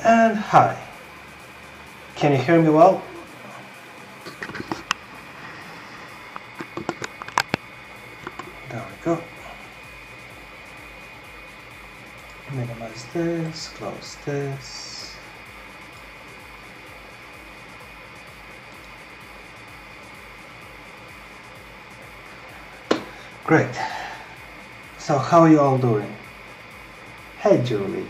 And hi, can you hear me well? There we go. Minimize this, close this. Great. So how are you all doing? Hey Julie.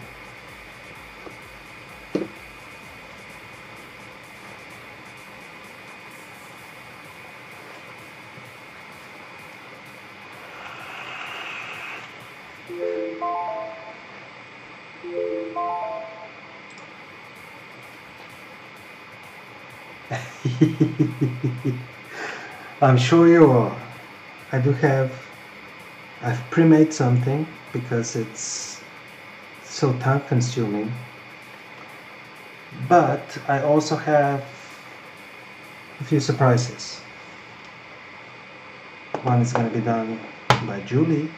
I'm sure you are. I've pre-made something because it's so time consuming, but I also have a few surprises. One is going to be done by Julie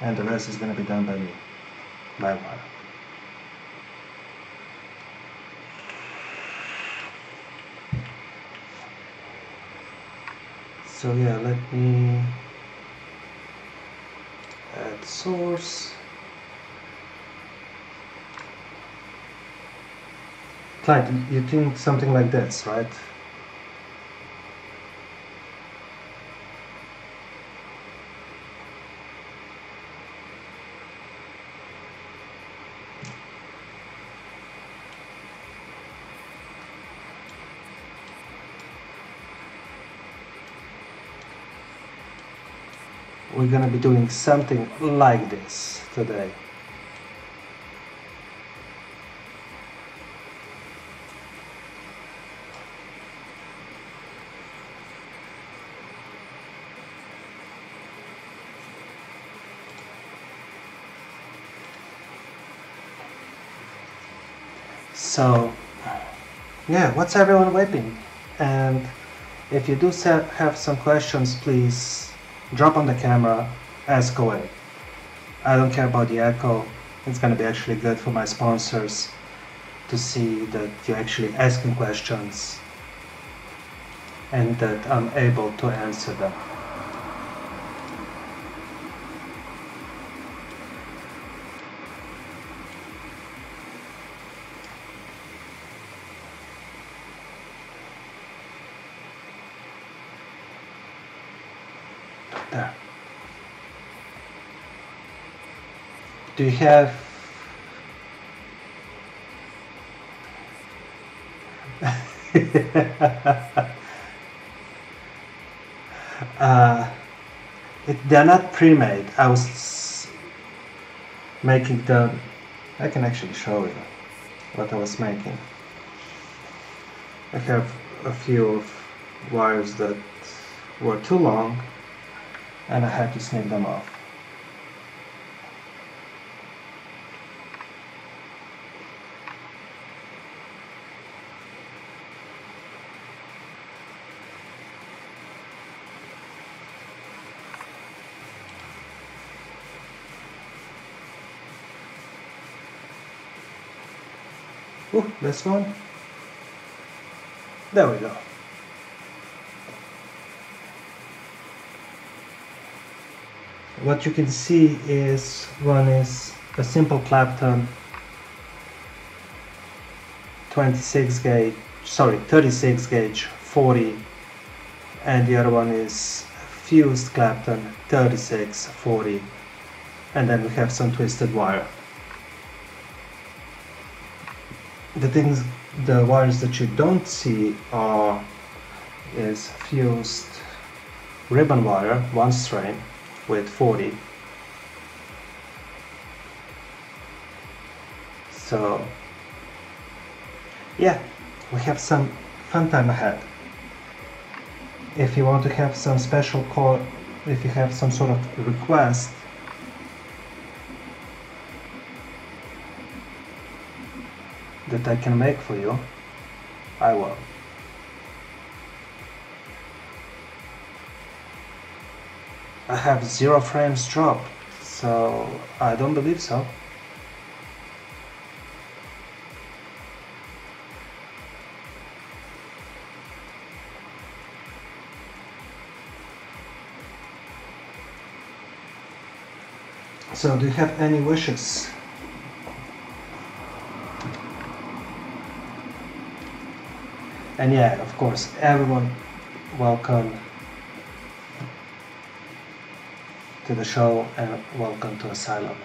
and the rest is going to be done by me, by wire. So yeah, let me add source. Clyde, you think something like this, right? We're gonna be doing something like this today. So, yeah, what's everyone waiting? And if you do have some questions, please drop on the camera, ask away. I don't care about the echo. It's gonna be actually good for my sponsors to see that you're actually asking questions and that I'm able to answer them. There. Do you have they're not pre-made. I was making them. I can actually show you what I was making. I have a few wires that were too long and I had to snip them off. Ooh, this one. There we go. What you can see is one is a simple Clapton 36 gauge 40, and the other one is fused Clapton 36 40, and then we have some twisted wire. The wires that you don't see is fused ribbon wire, one strain with 40. So yeah, we have some fun time ahead. If you want to have some special call, if you have some sort of request, that I can make for you, I will. I have 0 frames drop, so I don't believe so. So do you have any wishes? And yeah, of course, everyone welcome to the show and welcome to Asylum.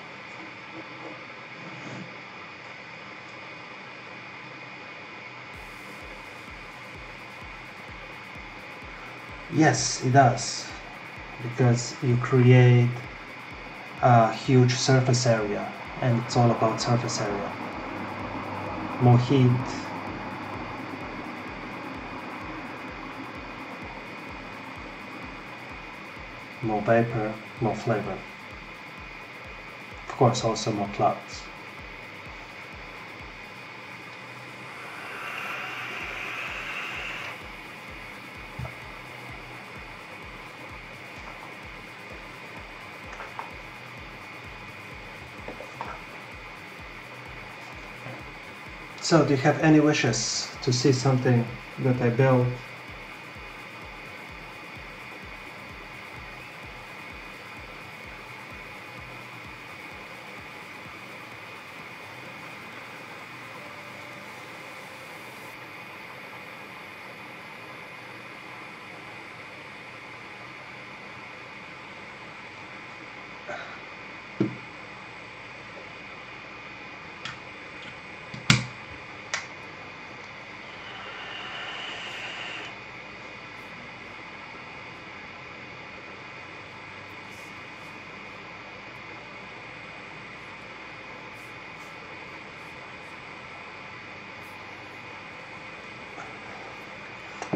Yes, it does, because you create a huge surface area, and it's all about surface area. More heat, more vapor, more flavor. Of course, also more clouds. So, do you have any wishes to see something that I built?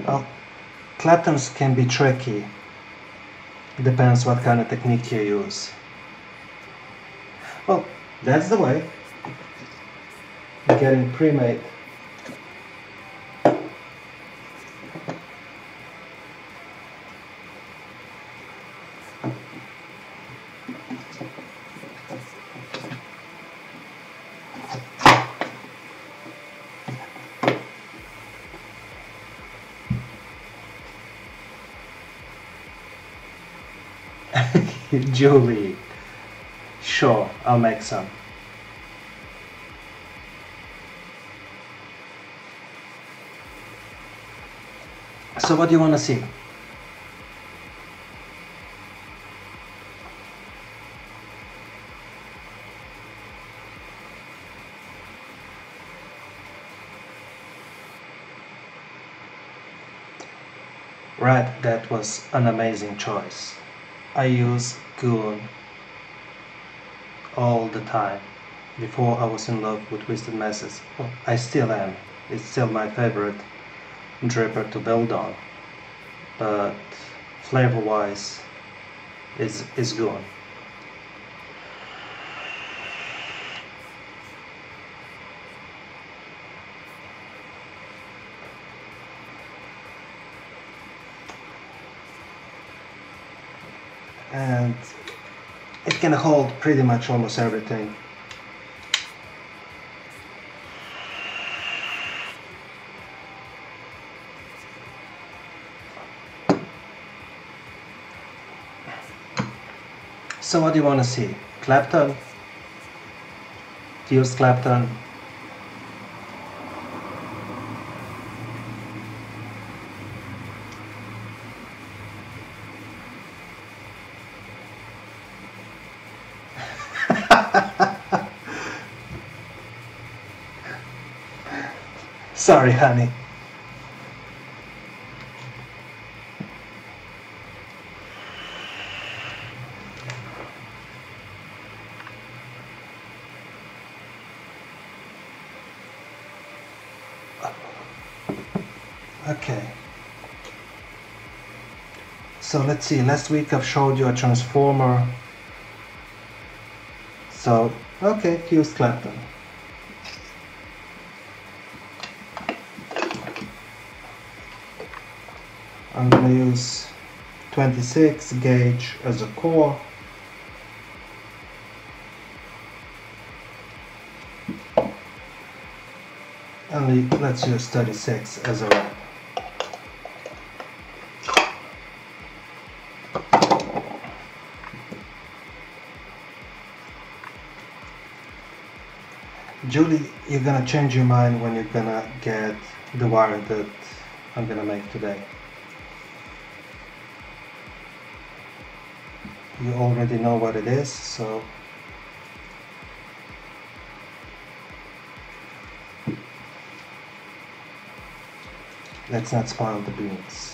Well, Claptons can be tricky. Depends what kind of technique you use. Well, that's the way. Getting pre-made. Julie, sure, I'll make some. So what do you want to see? Red, that was an amazing choice. I use Goon all the time. Before I was in love with Twisted Messes. Well, I still am. It's still my favorite dripper to build on. But flavor-wise, is Goon. And it can hold pretty much almost everything. So what do you want to see? Clapton? Fused Clapton? Sorry, honey. Okay. So let's see, last week I've showed you a transformer. So, okay, fused Clapton. I'm going to use 26 gauge as a core. And let's use 36 as a wrap. Julie, you're gonna change your mind when you're gonna get the wire that I'm gonna make today. You already know what it is, so let's not spoil the beans.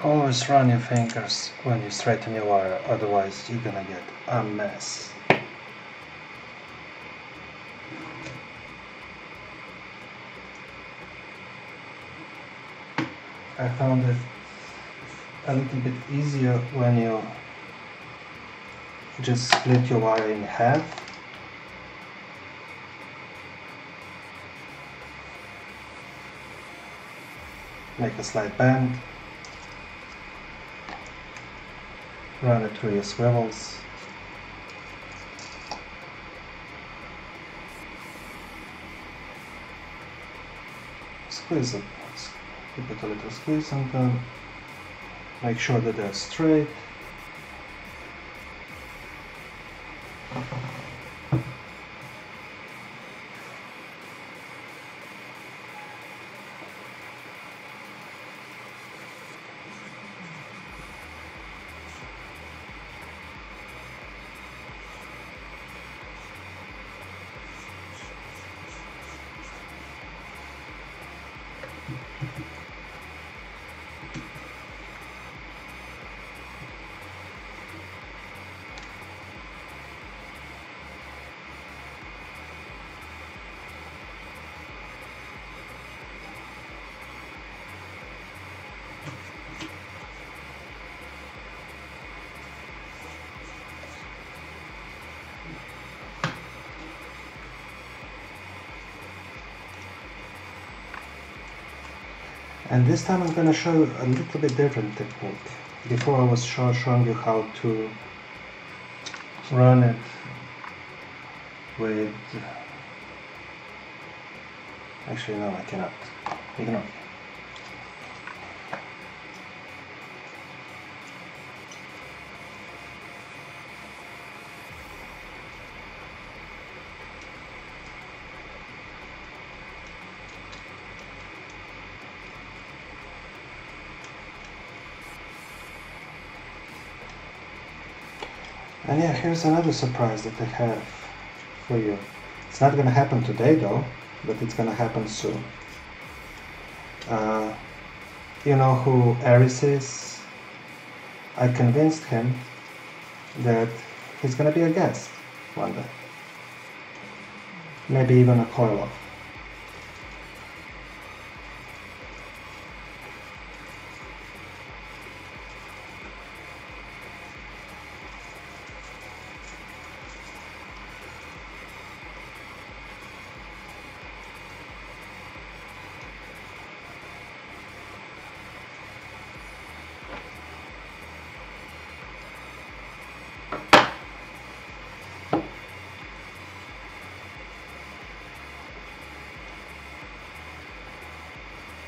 Always run your fingers when you straighten your wire, otherwise you're gonna get a mess. I found it a little bit easier when you just split your wire in half. Make a slight bend. Run it through your swivels. Squeeze it. Give it a little squeeze and then make sure that they're straight. And this time I'm going to show you a little bit different technique. Before I was showing you how to run it with... Actually no, I cannot. Ignore. And yeah, here's another surprise that I have for you. It's not going to happen today though, but it's going to happen soon. You know who Aris is? I convinced him that he's going to be a guest one day. Maybe even a coil off.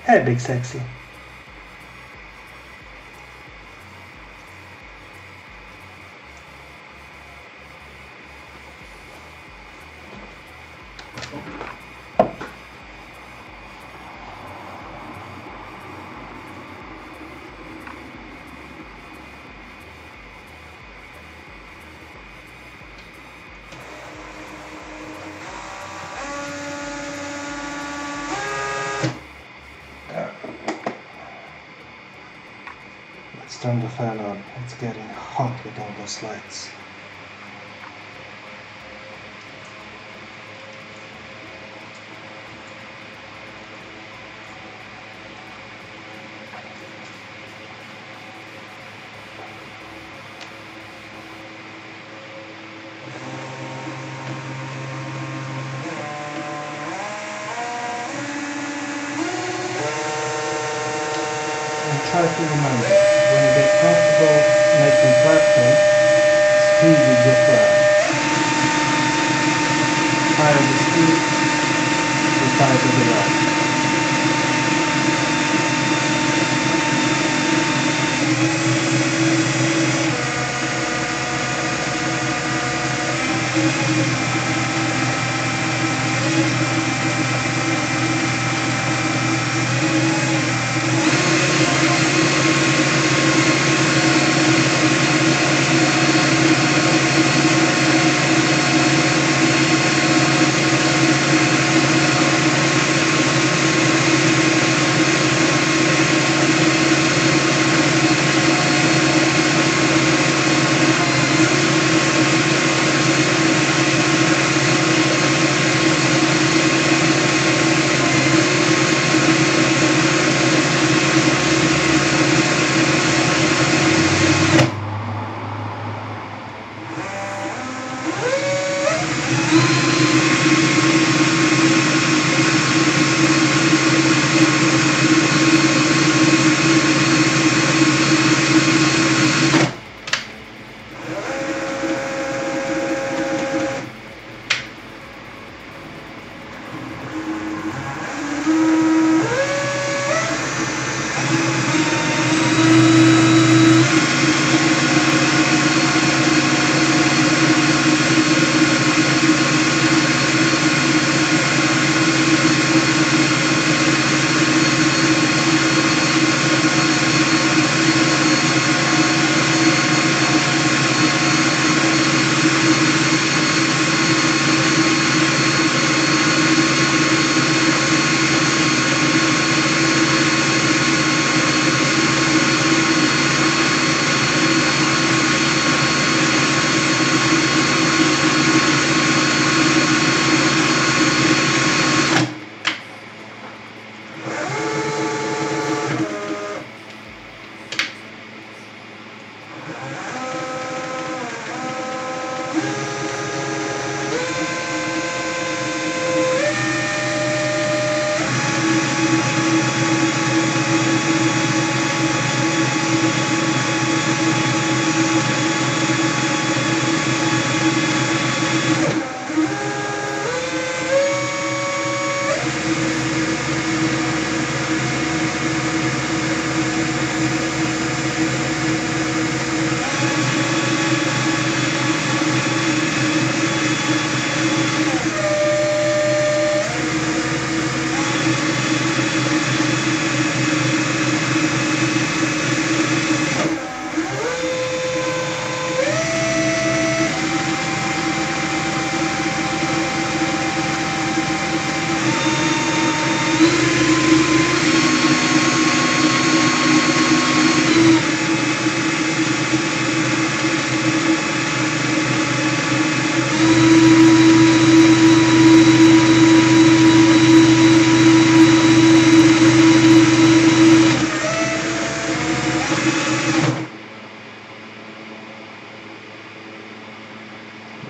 Hey, big sexy. turn the fan on. It's getting hot with all those lights. Try to remember, when you get comfortable making Clapton, speed with your flag. Higher the speed, the tighter the ride.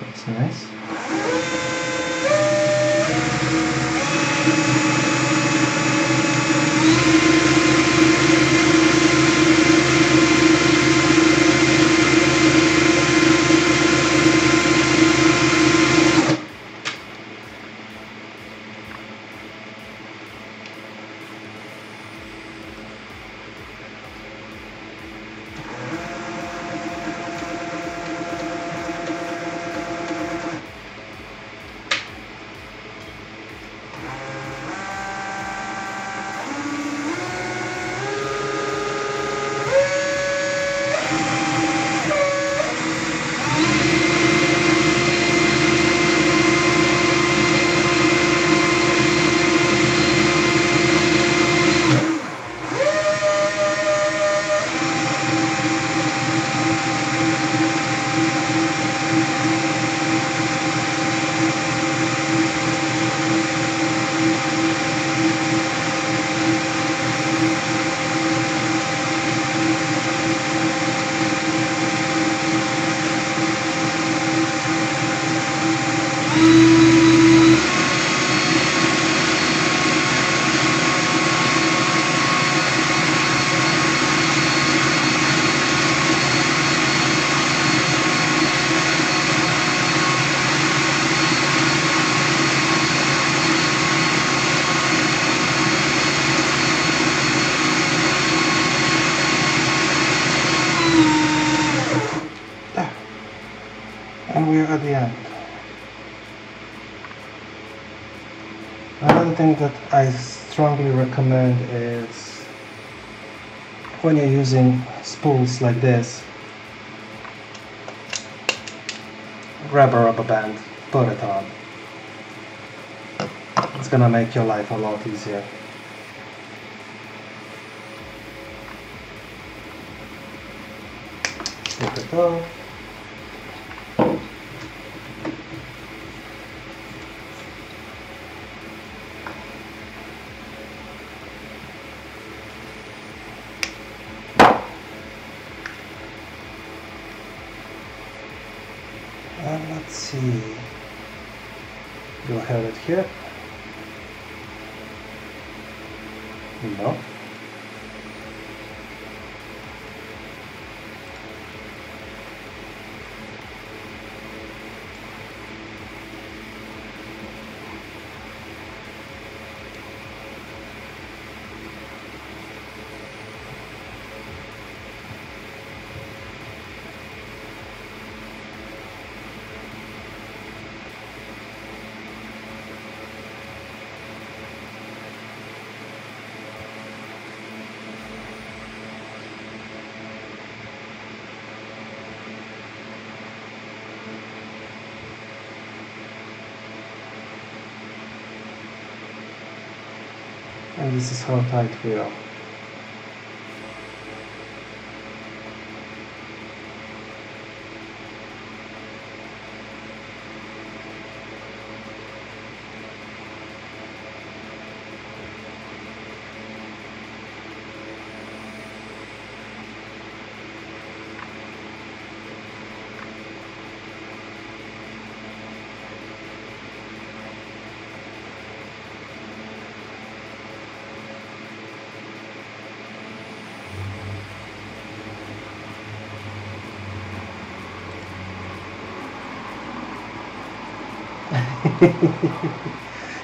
That's nice. And we're at the end. Another thing that I strongly recommend is when you're using spools like this, grab a rubber band, put it on. It's gonna make your life a lot easier. Slip it off. And let's see, do I have it here? No. And this is how tight we are.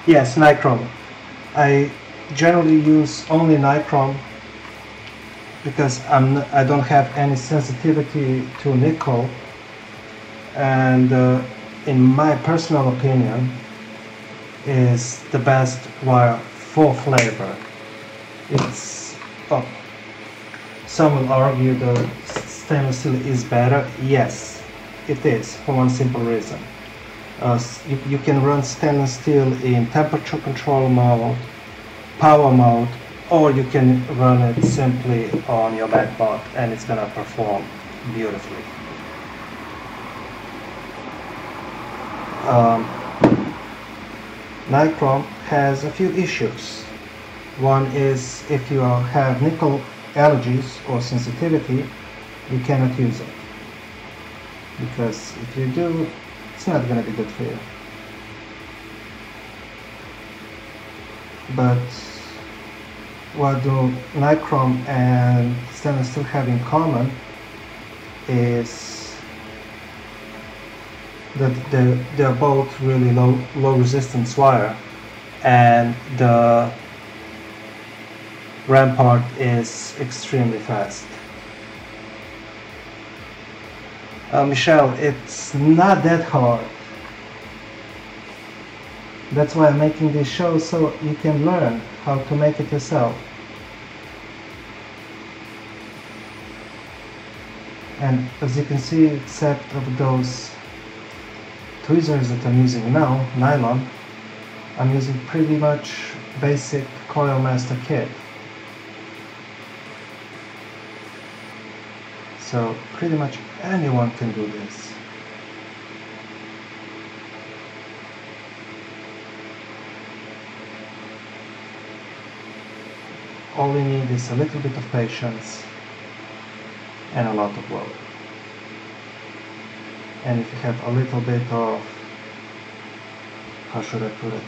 Yes, nichrome. I generally use only nichrome because I don't have any sensitivity to nickel, and in my personal opinion is the best wire for flavor. It's some will argue that stainless steel is better. Yes, it is, for one simple reason. You can run stainless steel in temperature control mode, power mode, or you can run it simply on your back pot and it's gonna perform beautifully. Nichrome has a few issues. One is if you have nickel allergies or sensitivity, you cannot use it, because if you do, it's not going to be good for you. But what do nichrome and stainless steel have in common is that they're both really low resistance wire, and the rampart is extremely fast. Michelle, it's not that hard. That's why I'm making this show, so you can learn how to make it yourself. And as you can see, except of those tweezers that I'm using now, nylon, I'm using pretty much basic Coil Master Kit. So pretty much anyone can do this. All we need is a little bit of patience and a lot of work. And if you have a little bit of, how should I put it,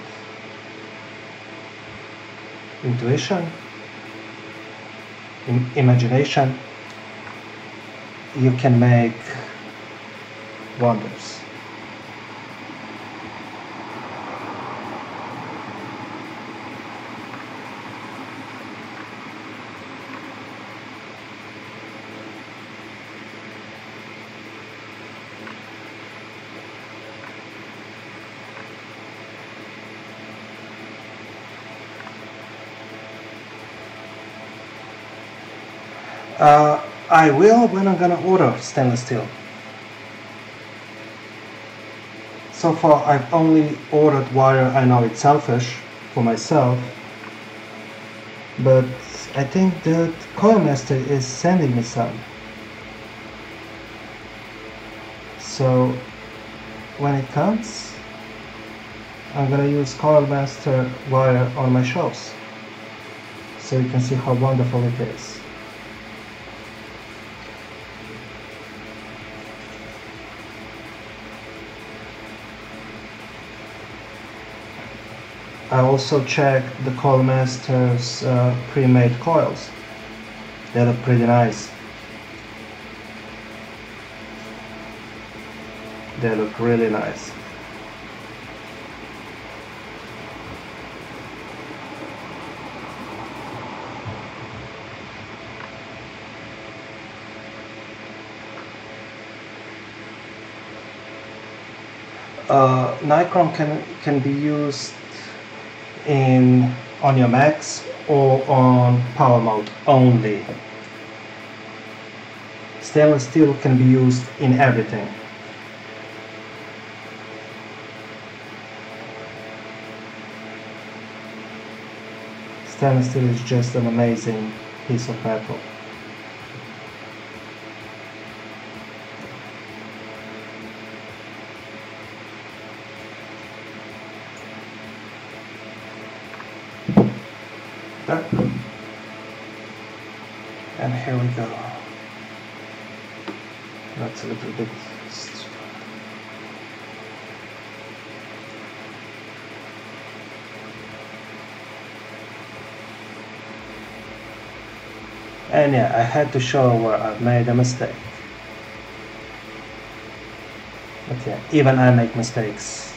intuition, imagination, you can make wonders. I will when I'm gonna order stainless steel. So far I've only ordered wire. I know it's selfish for myself, but I think that Coil Master is sending me some. So when it comes, I'm gonna use Coil Master wire on my shows, so you can see how wonderful it is. I also checked the Coil Master's pre-made coils. They look pretty nice. They look really nice. Nichrome can be used on your Macs or on power mode only. Stainless steel can be used in everything. Stainless steel is just an amazing piece of metal. And here we go. That's a little bit. And yeah, I had to show where I've made a mistake. But yeah, even I make mistakes.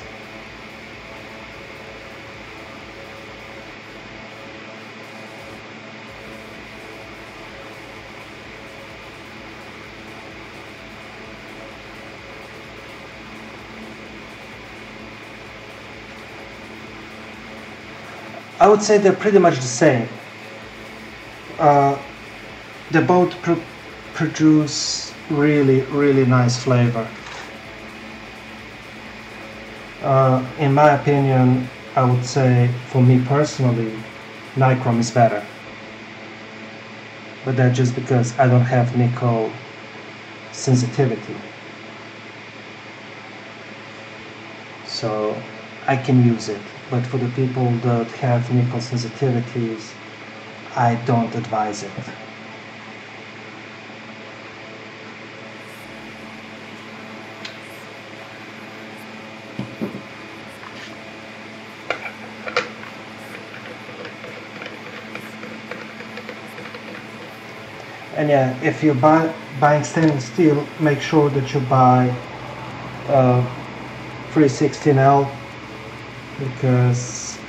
I would say they're pretty much the same. They both produce really nice flavor. In my opinion, I would say, for me personally, Nichrome is better. But that's just because I don't have nickel sensitivity. So I can use it. But for the people that have nickel sensitivities, I don't advise it. And yeah, if you're buying stainless steel, make sure that you buy 316L, because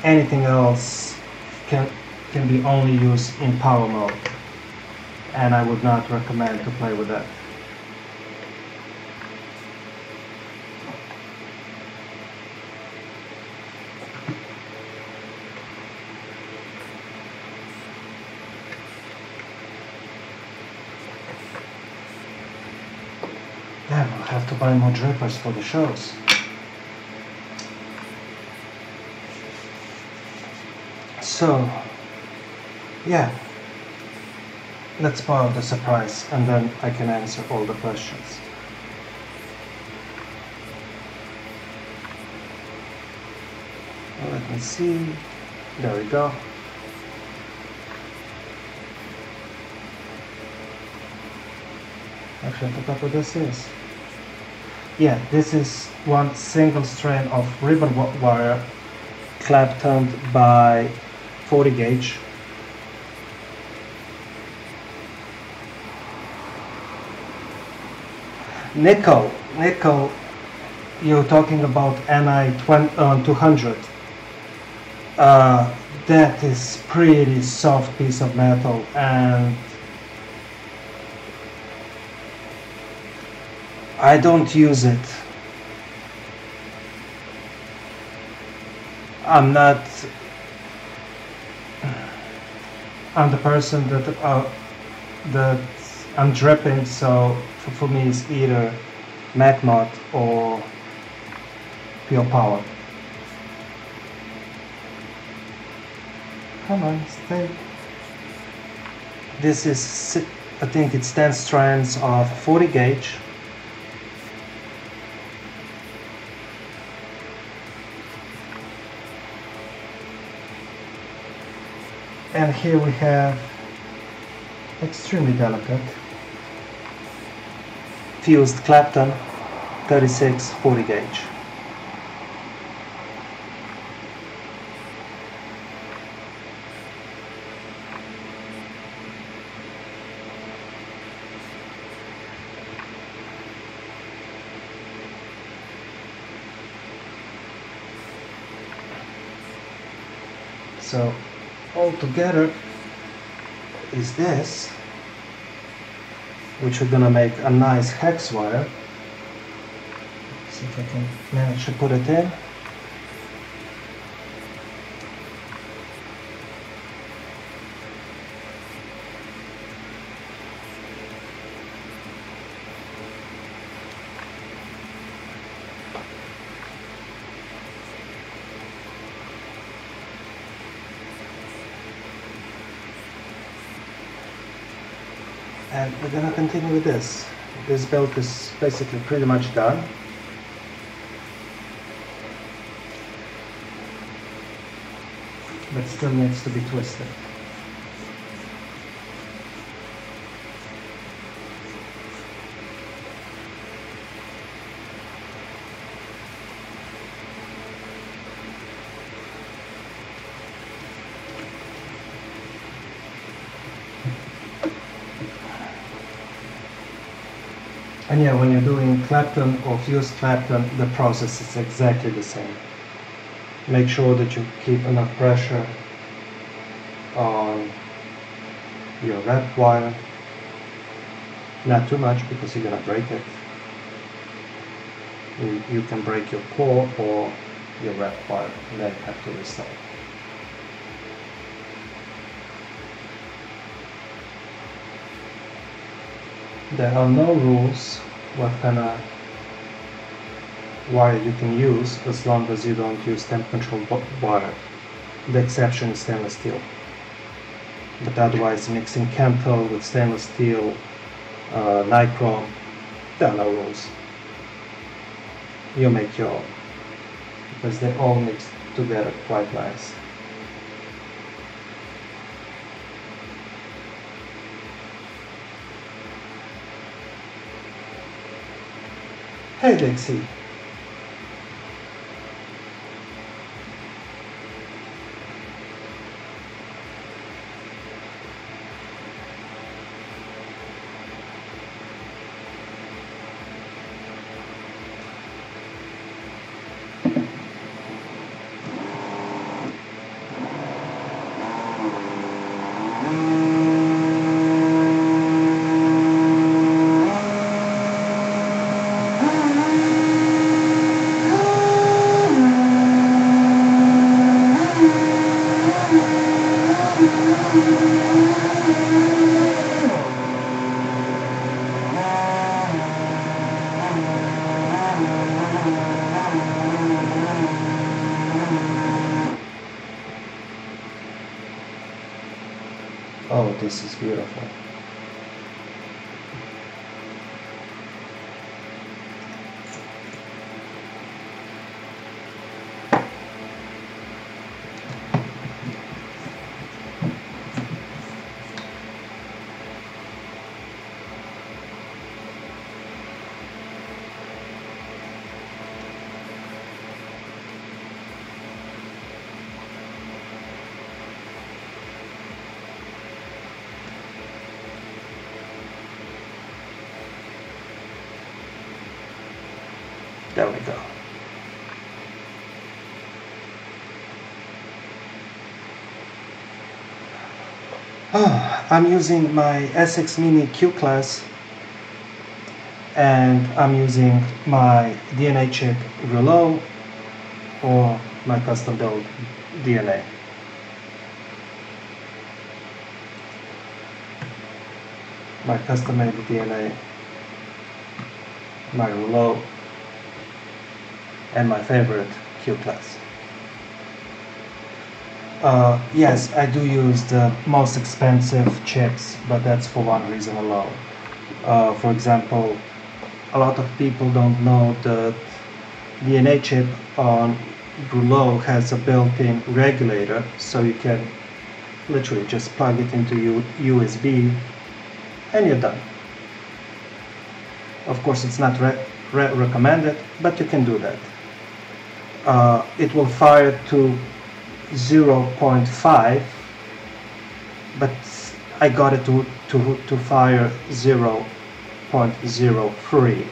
anything else can be only used in power mode, and I would not recommend to play with that. Then I'll have to buy more drippers for the shows. So, yeah, let's spoil the surprise and then I can answer all the questions. Well, let me see. There we go. Actually, I forgot what this is. Yeah, this is one single strand of ribbon wire Clapton by 40 gauge. Nickel, you're talking about Ni 200. That is pretty soft piece of metal, and I don't use it. I'm the person that that I'm dripping, so for me it's either MacMod or Pure Power. Come on, stay. This is, I think it's 10 strands of 40 gauge. And here we have extremely delicate fused Clapton 36 40 gauge. So all together is this, which we're gonna make a nice hex wire. See if I can manage to put it in. And we're gonna continue with this. This belt is basically pretty much done. But still needs to be twisted. And yeah, when you're doing Clapton or fused Clapton, the process is exactly the same. Make sure that you keep enough pressure on your wrap wire. Not too much because you're gonna break it. You can break your core or your wrap wire and then you have to restart. There are no rules what kind of wire you can use as long as you don't use temp control wire. The exception is stainless steel. But otherwise, mixing Chemtel with stainless steel, nichrome, there are no rules. You make your own because they all mix together quite nice. Hey Dixie. Oh, this is beautiful. There we go. Oh, I'm using my SX Mini Q class and I'm using my DNA chip Rouleau or my custom build DNA. my custom-made DNA, my rouleau, and my favorite Q class. Yes, I do use the most expensive chips, but that's for one reason alone. For example, a lot of people don't know that DNA chip on rouleau has a built-in regulator, so you can literally just plug it into USB and you're done. Of course, it's not recommended, but you can do that. It will fire to 0.5, but I got it to fire 0.03.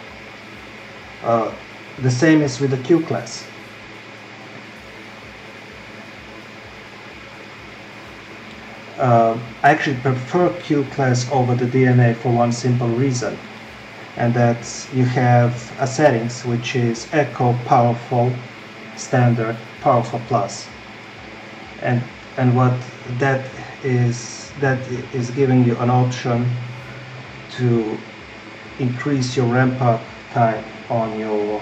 The same is with the Q class. I actually prefer Q class over the DNA for one simple reason, and that's you have a settings which is Echo, Powerful, Standard, Powerful Plus, and what that is giving you an option to increase your ramp up time on your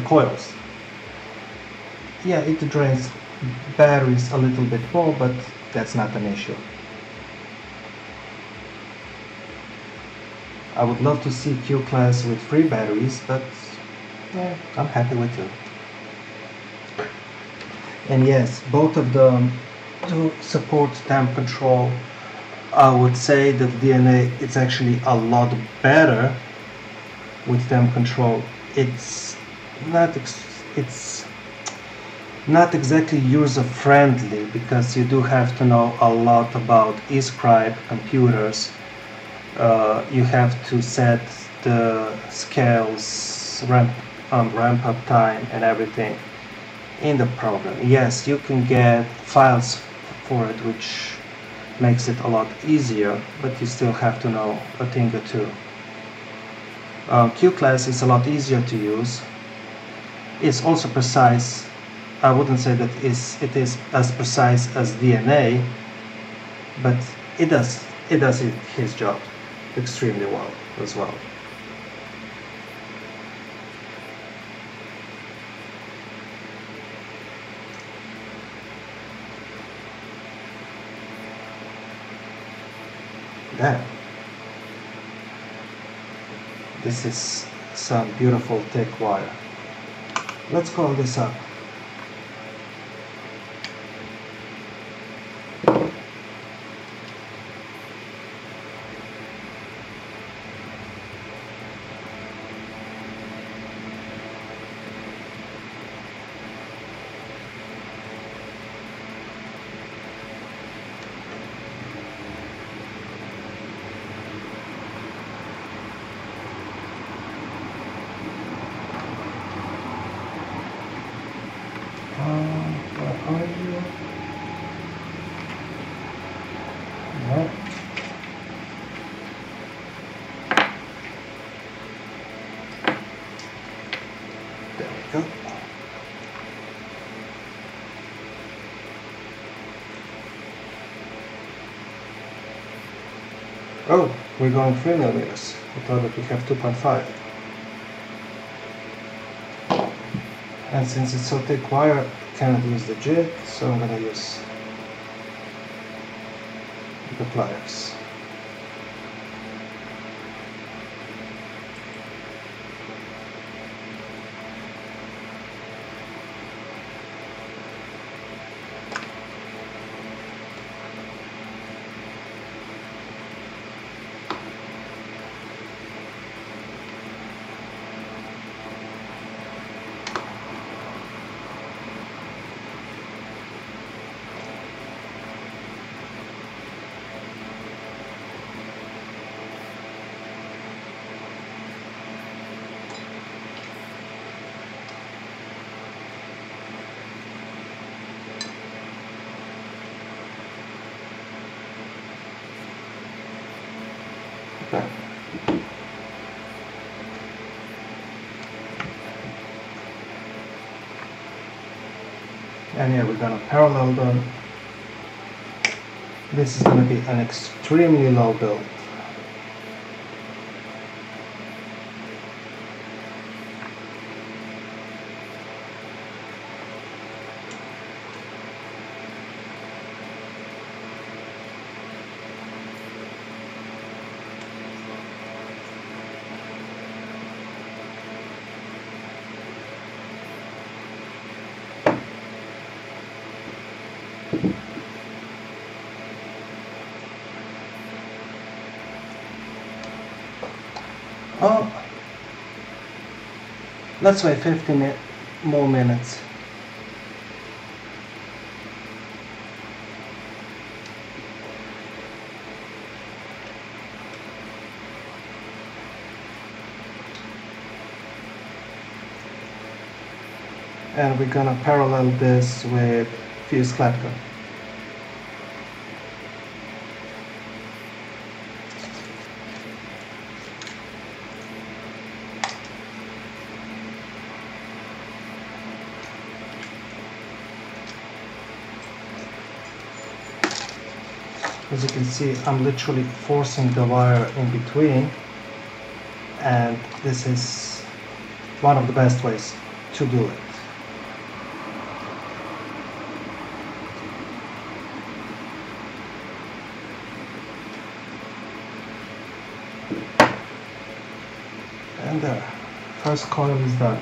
coils. Yeah, it drains batteries a little bit more, but that's not an issue. I would love to see Q class with 3 batteries, but yeah, I'm happy with 2. And yes, both of them do support temp control. I would say that DNA it's actually a lot better with temp control. It's not exactly user-friendly because you do have to know a lot about eScribe computers. You have to set the scales, ramp up time and everything in the program. Yes, you can get files for it, which makes it a lot easier, but you still have to know a thing or two. Q class is a lot easier to use. It's also precise. I wouldn't say that it is as precise as DNA, but it does his job extremely well as well. Damn. This is some beautiful thick wire. Let's call this up. Where are you? No. There we go. Oh, we're going 3 millimeters. I thought that we have 2.5. And since it's so thick wire, I cannot use the jig, so I'm gonna use the pliers. Okay. And yeah, we're gonna parallel them This is going to be an extremely low build. Oh, let's wait 15 more minutes. And we're gonna parallel this with fuse Clapton. As you can see, I'm literally forcing the wire in between, and this is one of the best ways to do it. And there, first coil is done.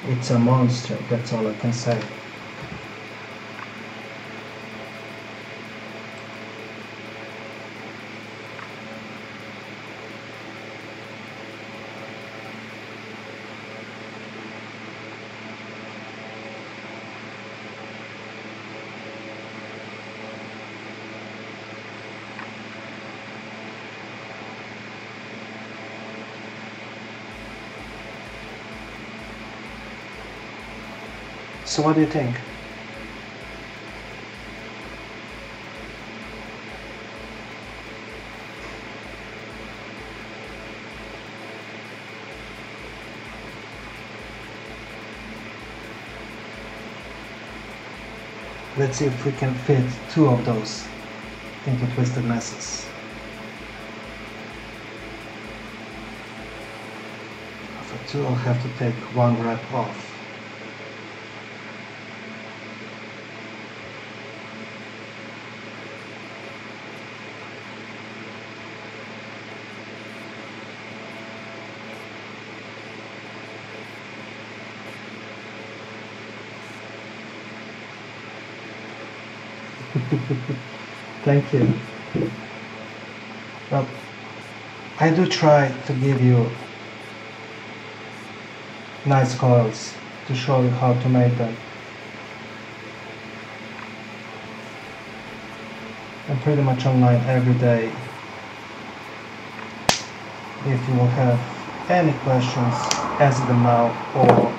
It's a monster, that's all I can say. So what do you think? Let's see if we can fit two of those into twisted messes. For two, I'll have to take one rep off. Thank you. Well, I do try to give you nice coils to show you how to make them. I'm pretty much online every day. If you will have any questions, ask them now or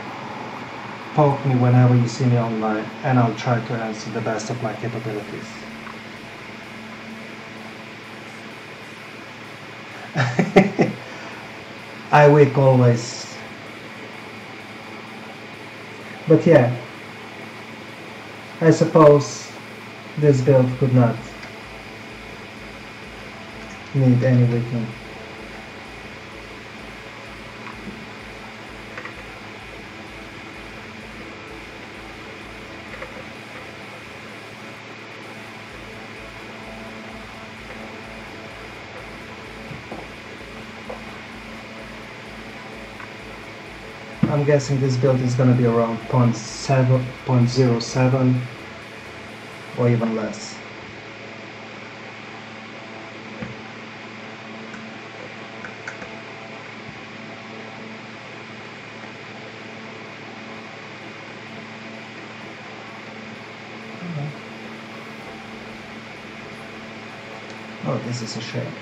poke me whenever you see me online, and I'll try to answer the best of my capabilities. I weak always. But yeah, I suppose this build could not need any weakening. I'm guessing this build is going to be around 0.07 or even less. Oh, this is a shame.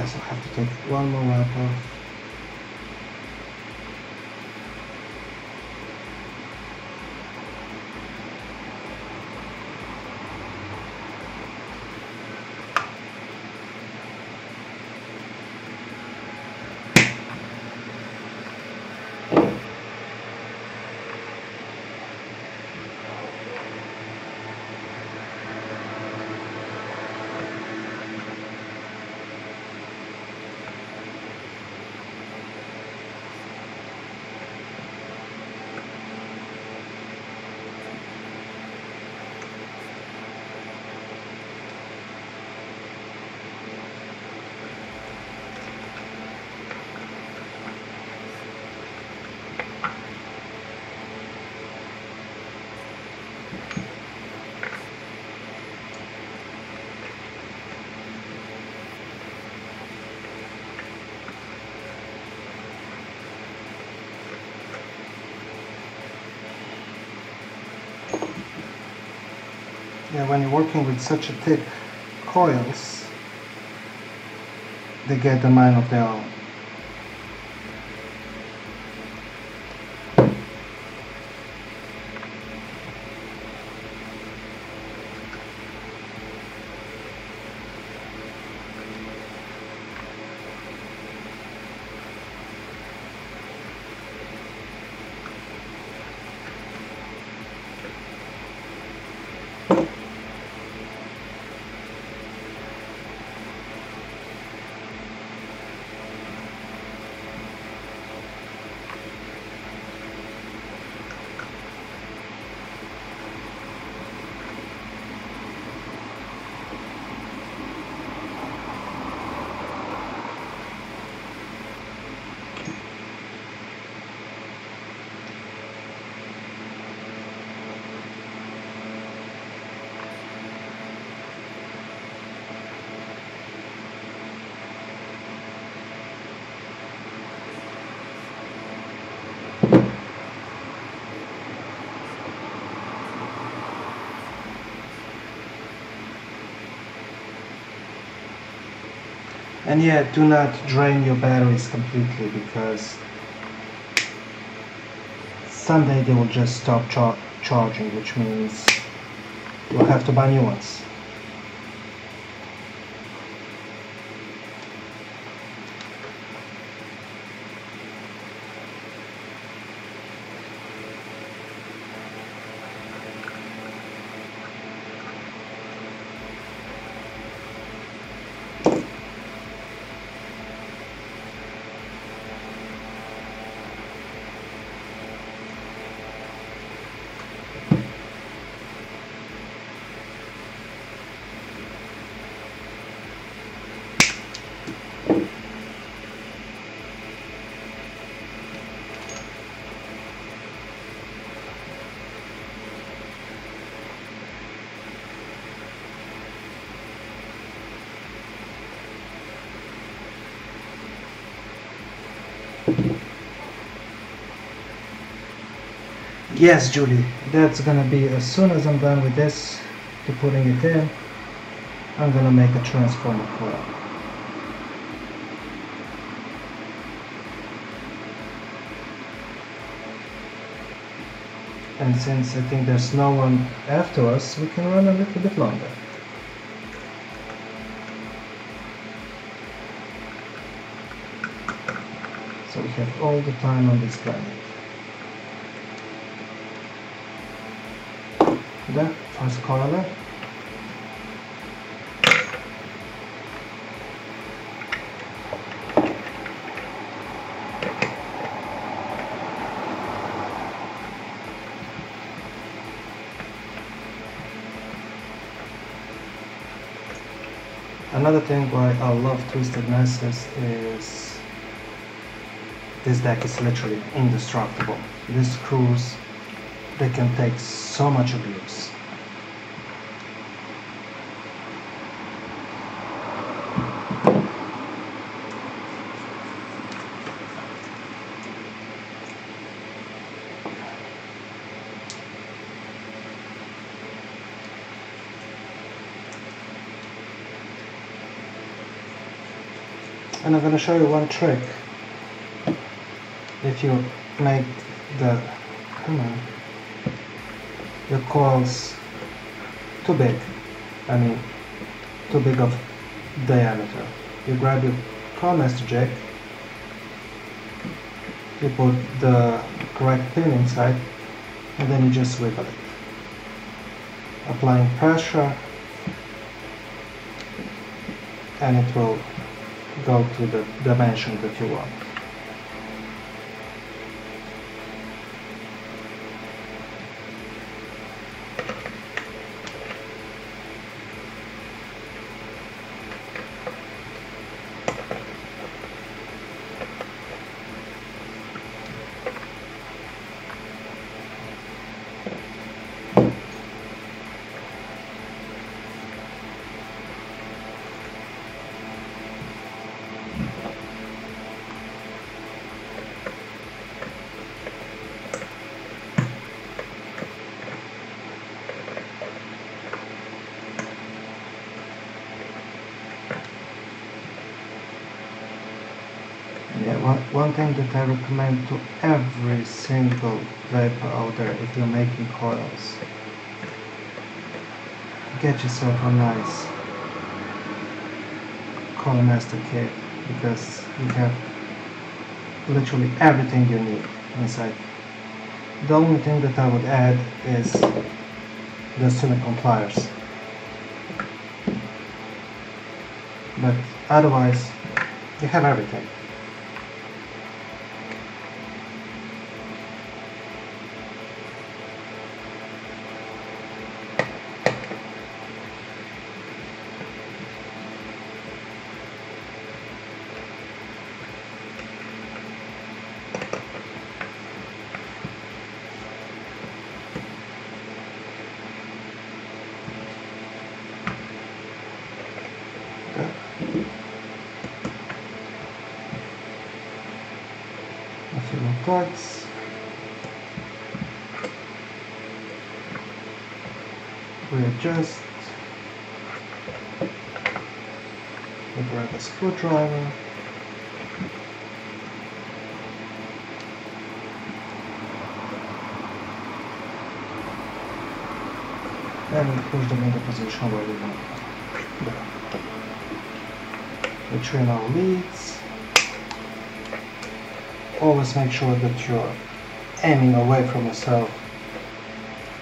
guess I'll have to take one more wrap off. Yeah, when you're working with such a thick coils, they get a mind of their own. And yeah, do not drain your batteries completely, because someday they will just stop charging, which means you'll have to buy new ones. Yes, Julie, that's gonna be as soon as I'm done with this, to putting it in, I'm gonna make a transformer coil. And since I think there's no one after us, we can run a little bit longer. So we have all the time on this planet. There, first coiler. Another thing why I love Twisted Masses is this deck is literally indestructible. These screws, they can take so much abuse. And I'm going to show you one trick. If you make the your coils too big, I mean too big of diameter, you grab your coil master jack, you put the correct pin inside, and then you just wiggle it, applying pressure, and it will go to the dimension that you want. Yeah, one thing that I recommend to every single vapor out there, if you're making coils, get yourself a nice coil master kit, because you have literally everything you need inside. The only thing that I would add is the silicone pliers, but otherwise you have everything. A few more plugs. Readjust. We grab a screwdriver. And we push them in the position where we want them. We trim our leads. Always make sure that you're aiming away from yourself,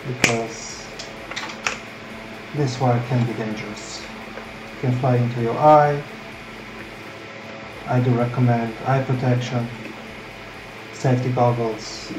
because this wire can be dangerous. It can fly into your eye. I do recommend eye protection, safety goggles.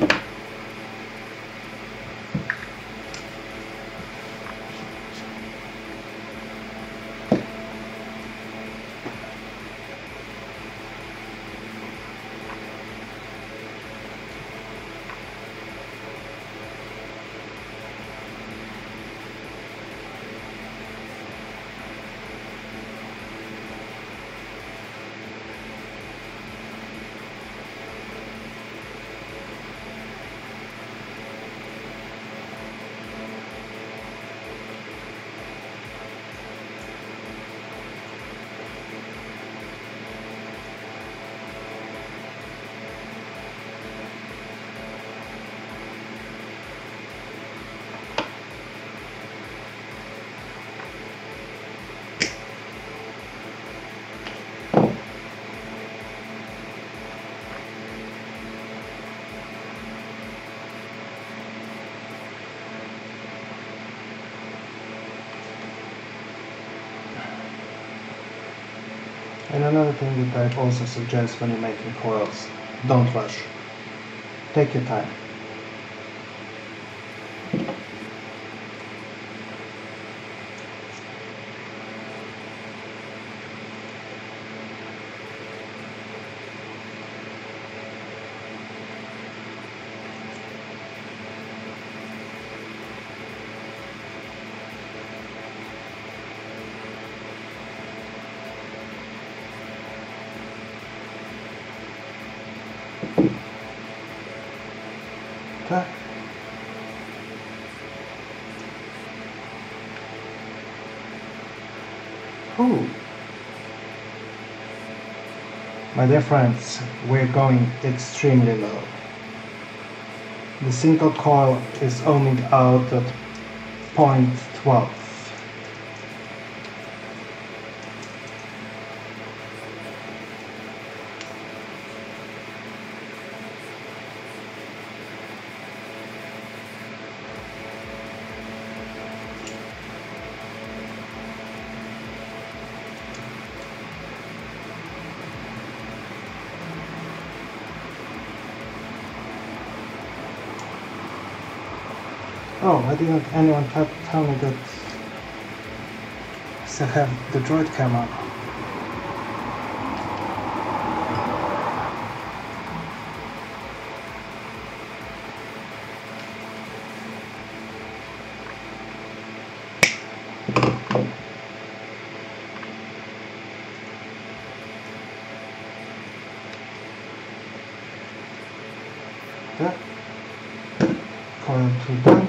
And another thing that I also suggest when you're making coils, don't rush. Take your time. Okay. Ooh. My dear friends, we're going extremely low. The single coil is ohming out at 0.12. Oh, why didn't anyone tell me that I still have the droid camera? There. Coil 2 done.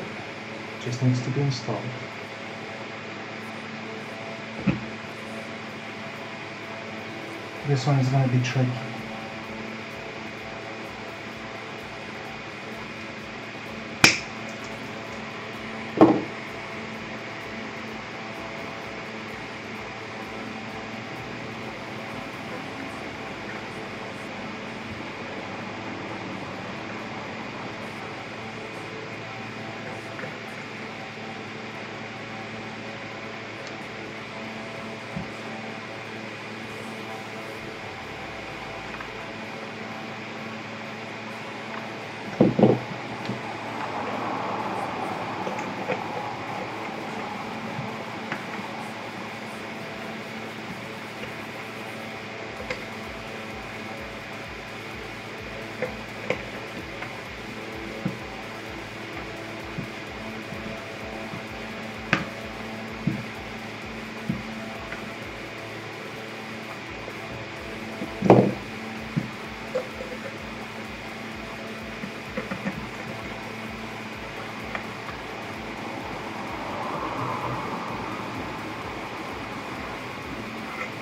Just needs to be installed. This one is going to be tricky.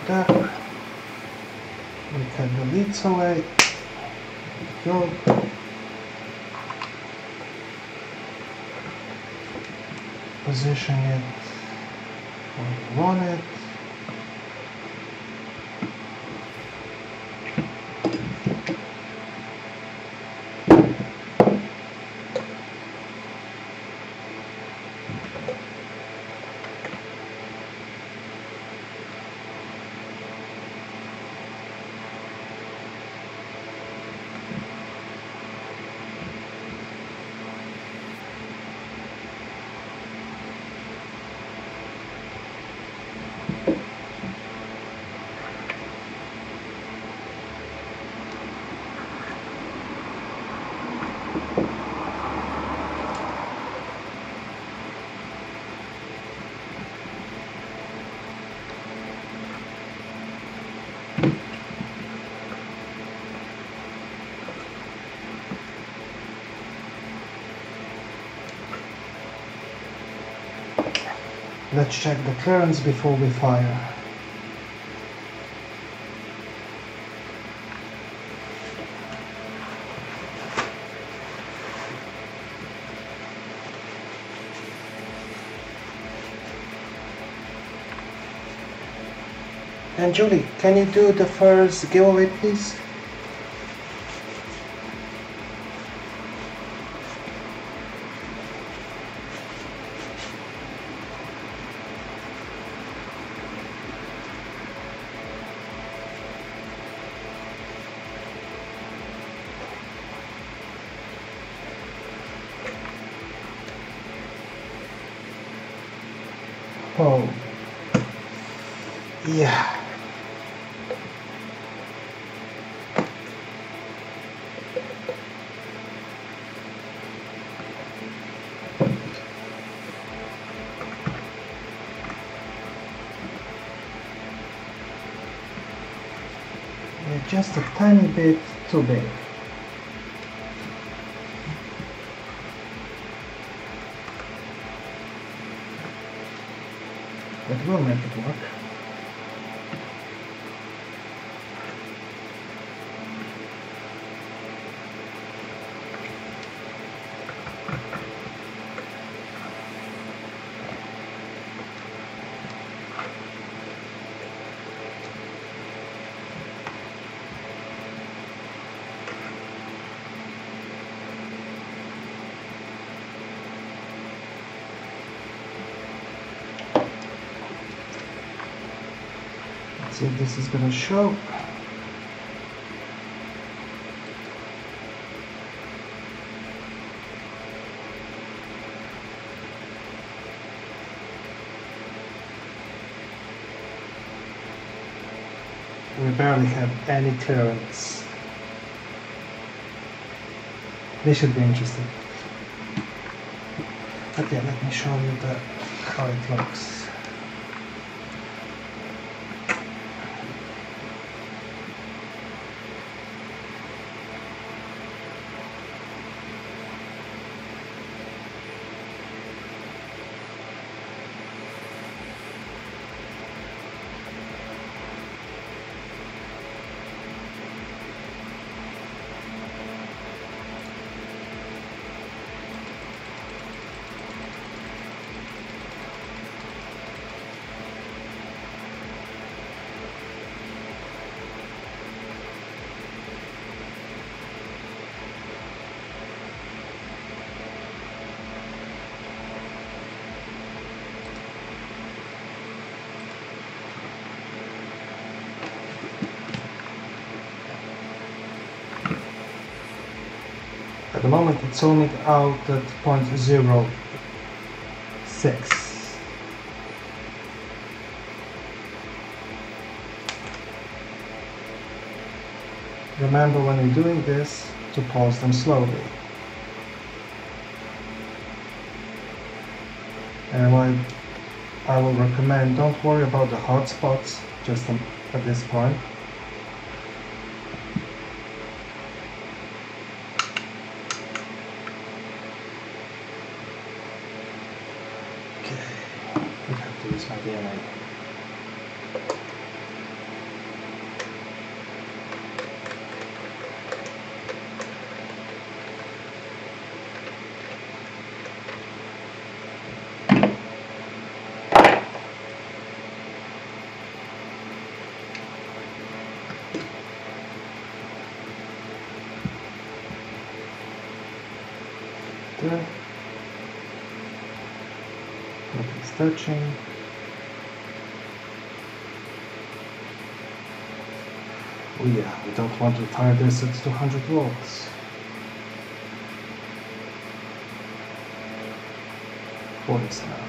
There. We cut the leads away. Go. Position it where you want it. Let's check the clearance before we fire. And Julie, can you do the first giveaway, please? Oh, yeah. Just a tiny bit too big. But we'll make it work. See if this is gonna show. We barely have any clearance. This should be interesting. Okay, let me show you how it looks. At the moment it's zooming out at 0.06. Remember when you're doing this to pulse them slowly. And what I will recommend, don't worry about the hot spots just at this point. My DNA. There. Nothing's touching. Oh yeah, we don't want to fire this at 200 volts. 40 is enough.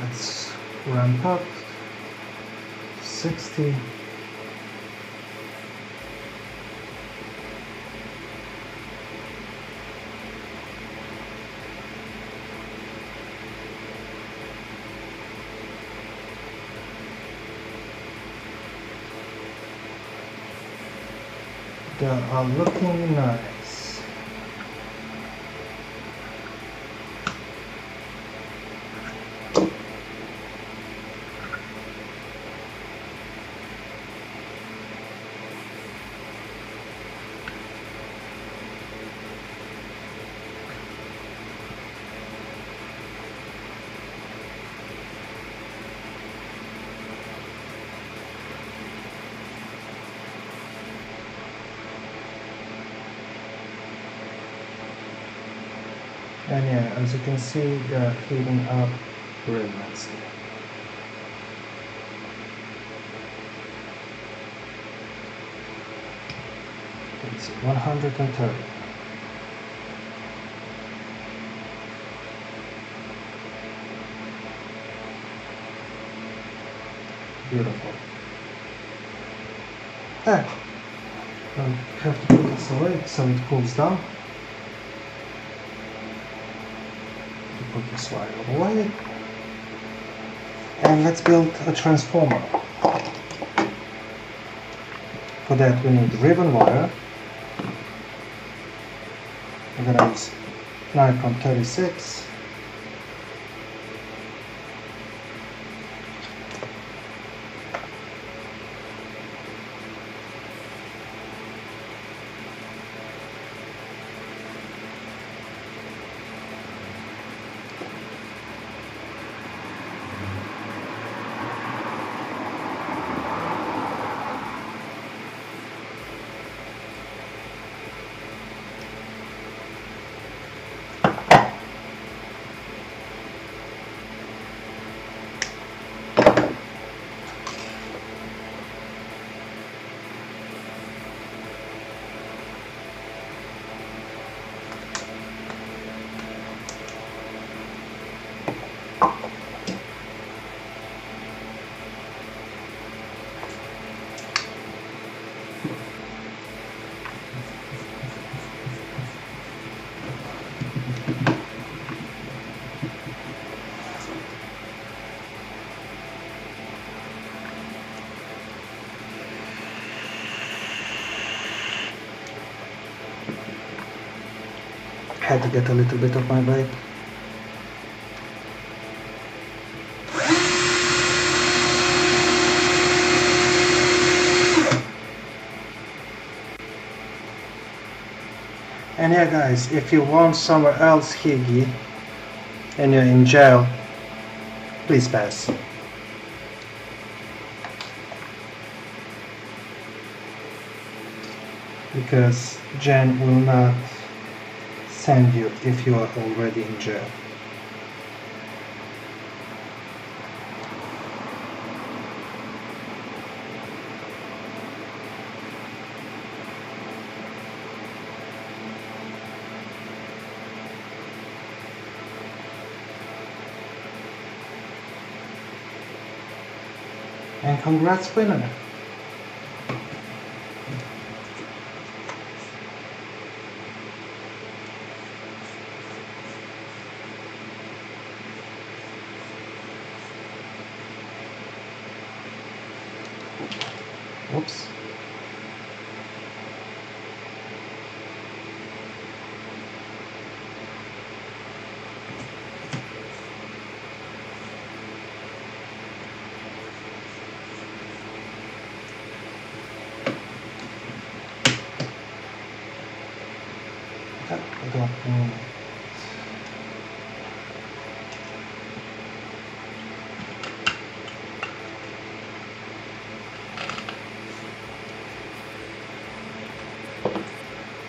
Let's ramp up to 60. They are looking nice. And yeah, as you can see, they're heating up really nicely. It's 130. Beautiful. There. I'll have to put this away so it cools down. Put this wire away. And let's build a transformer. For that we need ribbon wire. I'm gonna use 9.36. Had to get a little bit of my bike. And yeah guys, if you want somewhere else Higgy and you're in jail, please pass. Because Jen will not send you if you are already in jail. And congrats, winner! Oops. I don't know.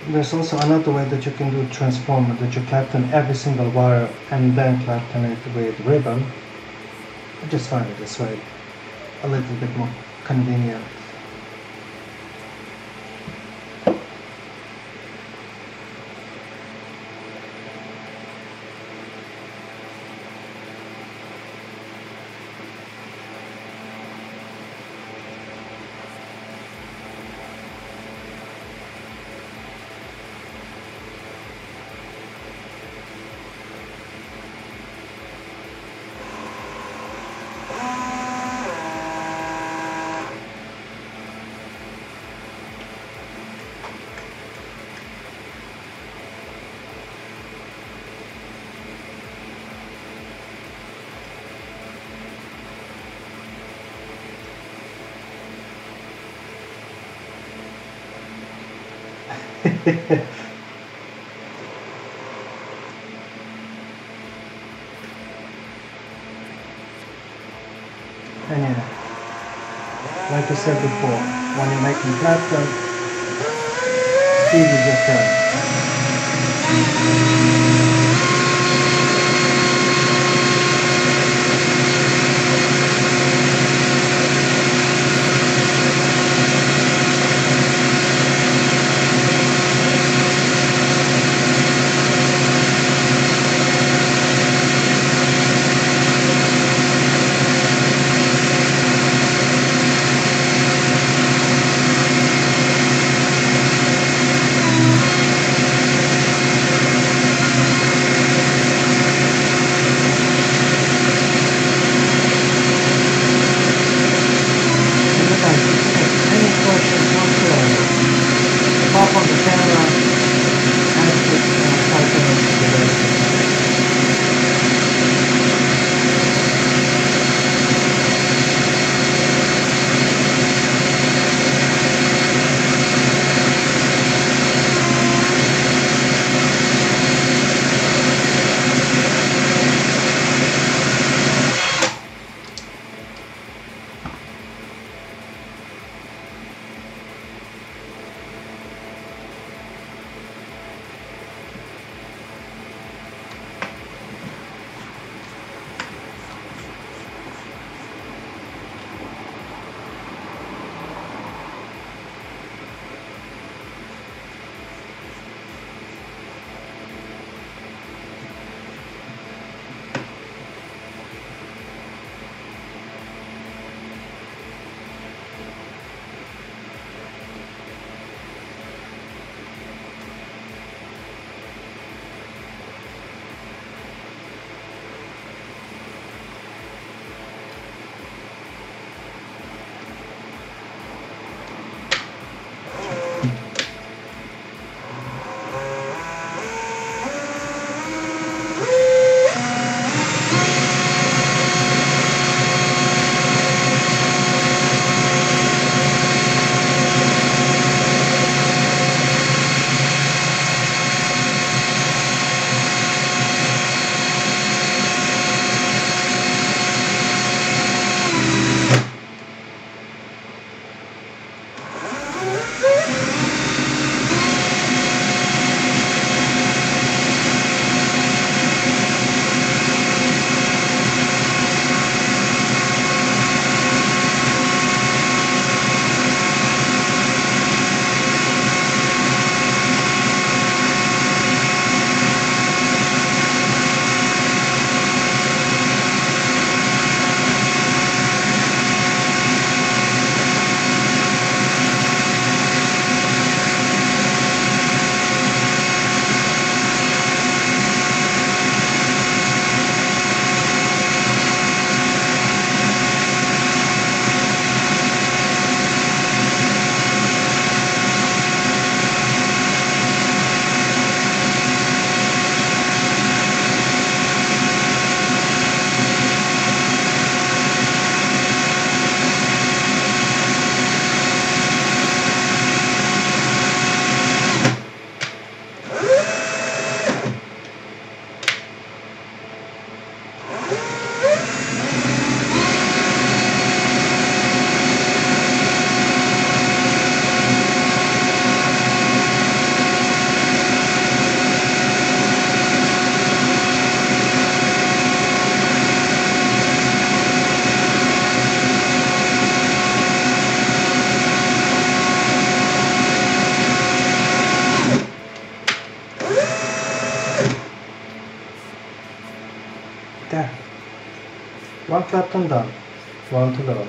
There's also another way that you can do transformer, that you Clapton every single wire and then Clapton it with ribbon. I just find it this way a little bit more convenient. And yeah, like I said before, when you're making Clapton, speed is your friend. One Clapton done. One to go.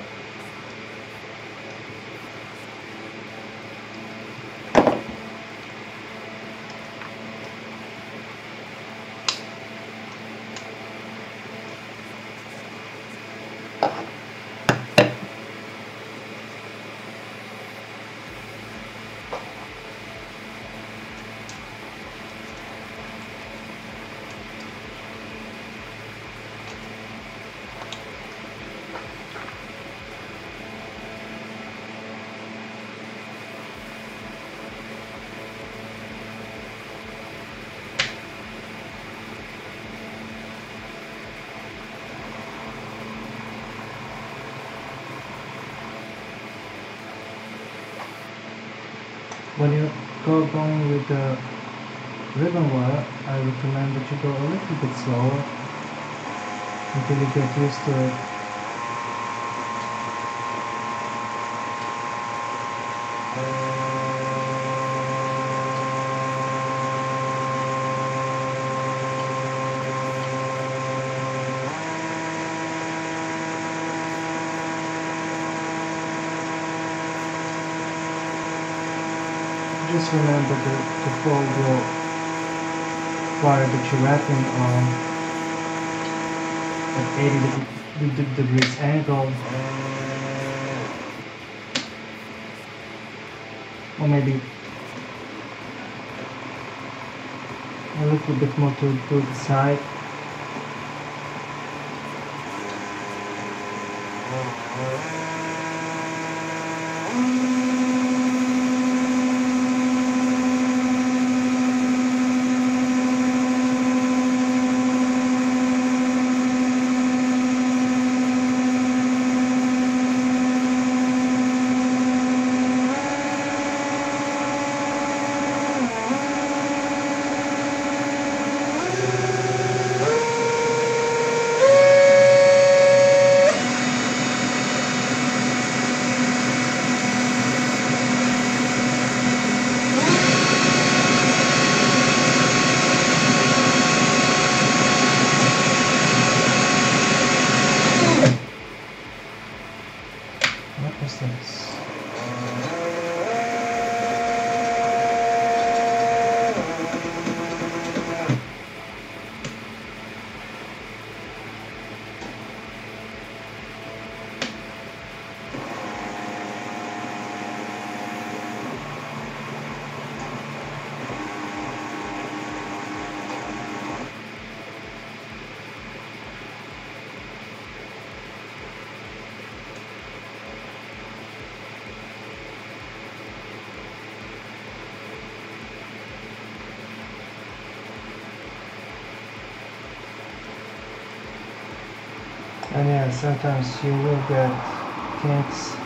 When you go going with the ribbon wire, I recommend that you go a little bit slower until you get used to it. Just remember to fold your wire that you're wrapping on at 80 degrees angle, or maybe a little bit more to the side. And yeah, sometimes you will get kinks.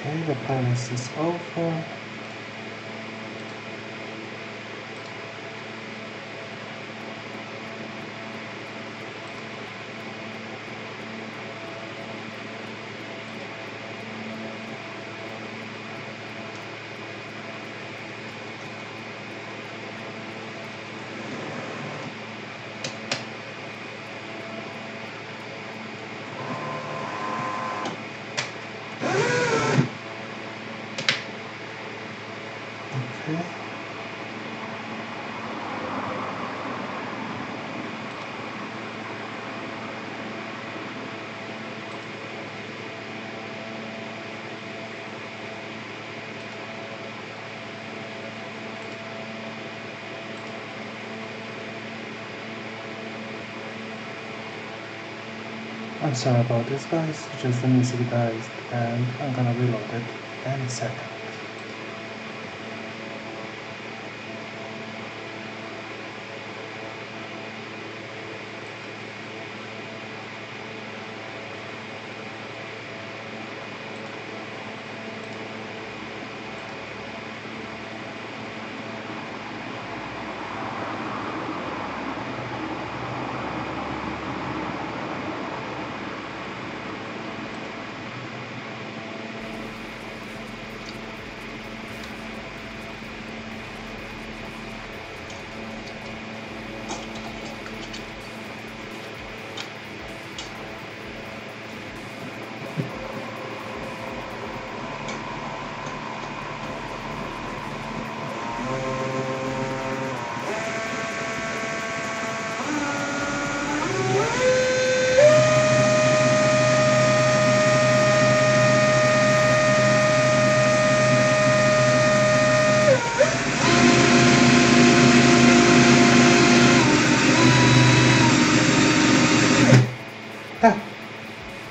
Okay, the balance is over. I'm sorry about this, guys, just anesthetized, and I'm gonna reload it any second.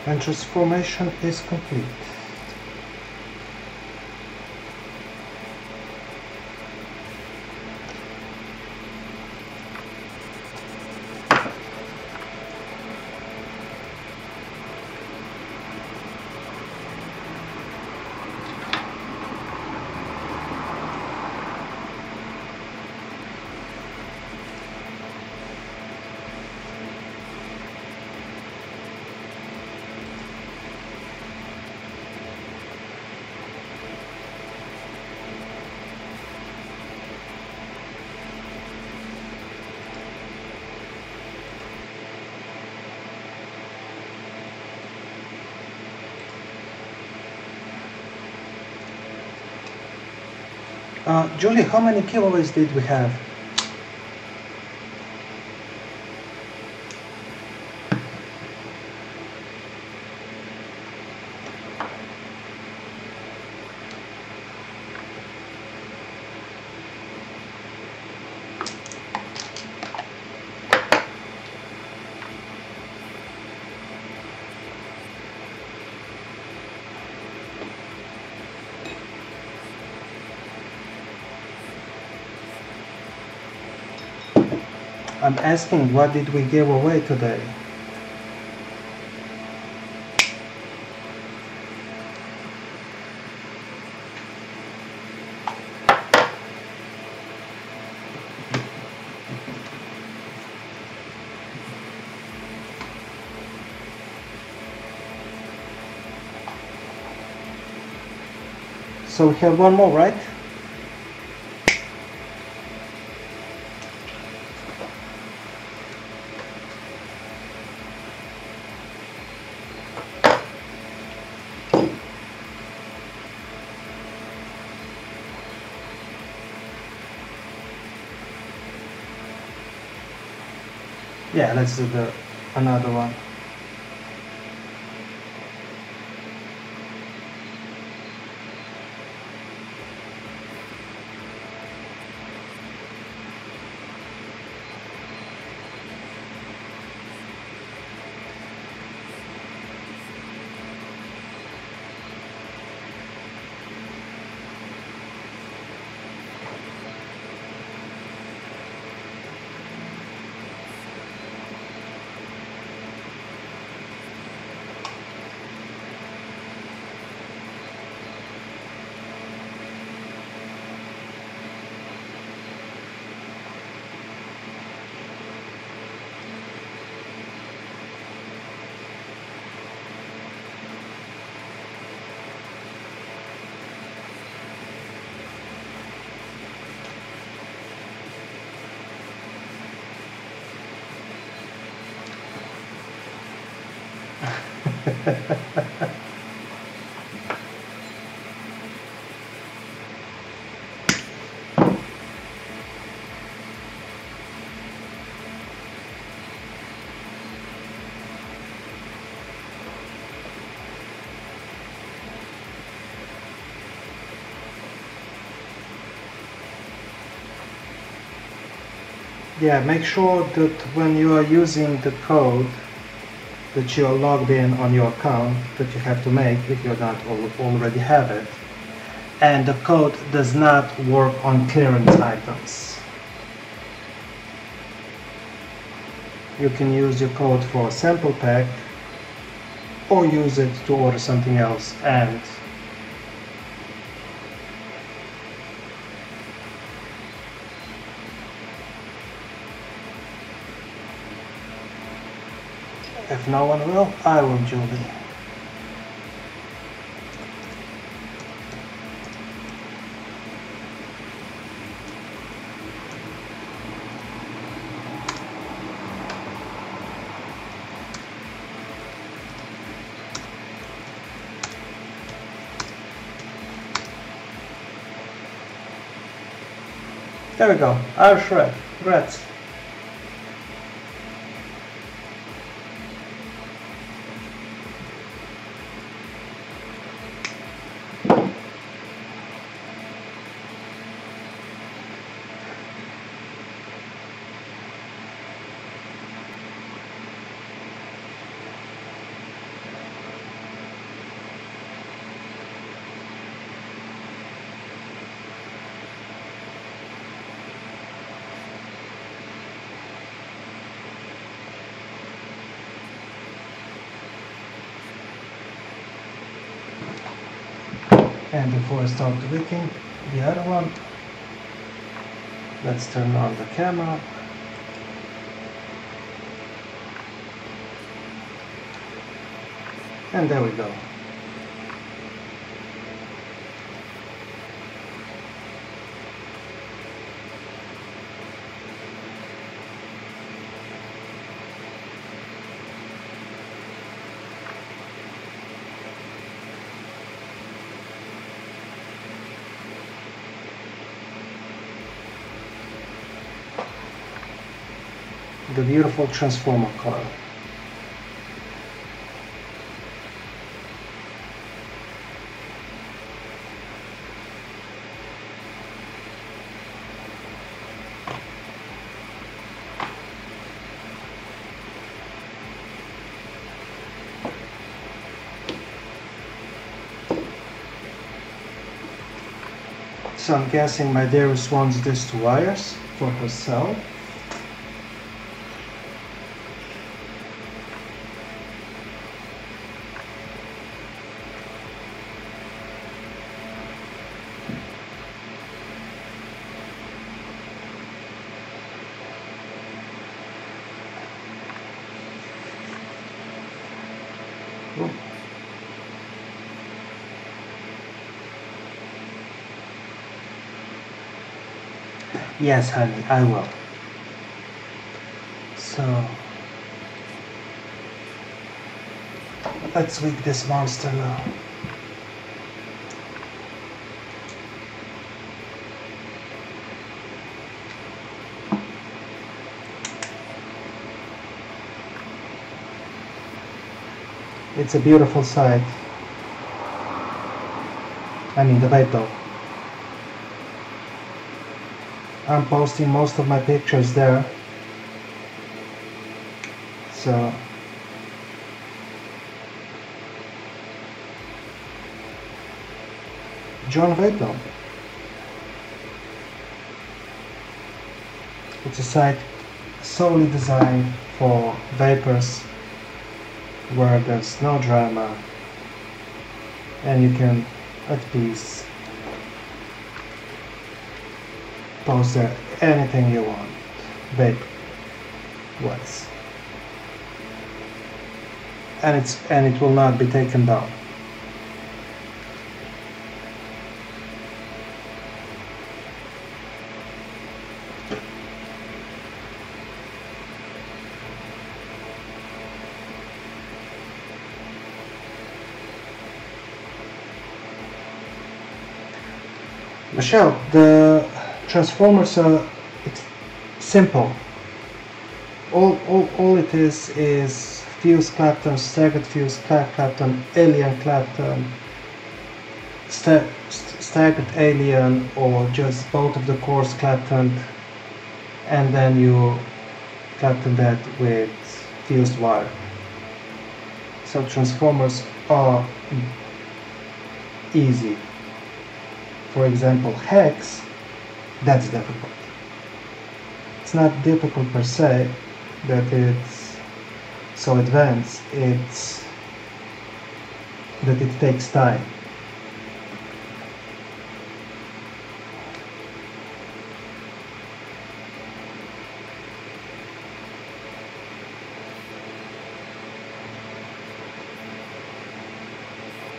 And transformation is complete. Julie, how many giveaways did we have? I'm asking, what did we give away today? So we have one more, right? Yeah, let's do another one. Yeah, make sure that when you are using the code, that you're logged in on your account that you have to make if you not already have it. And the code does not work on clearance items. You can use your code for a sample pack or use it to order something else. And if no one will, I will, Julie. There we go, Irish Red, Reds. And before I start tweaking the other one, let's turn on the camera. And there we go. The beautiful transformer coil. So I'm guessing my dearest wants these two wires for herself. Yes, honey, I will. So let's tweak this monster now. It's a beautiful sight. I mean the vape though. I'm posting most of my pictures there, so John Vape. It's a site solely designed for vapors where there's no drama and you can at peace post there anything you want, vape wise, and it will not be taken down. Michelle, the transformers are simple. All it is fuse Clapton, staggered fuse Clapton, alien Clapton, staggered alien, or just both of the cores Clapton, and then you Clapton that with fused wire. So transformers are easy. For example, hex, that's difficult. It's not difficult per se, that it's so advanced, it's that it takes time.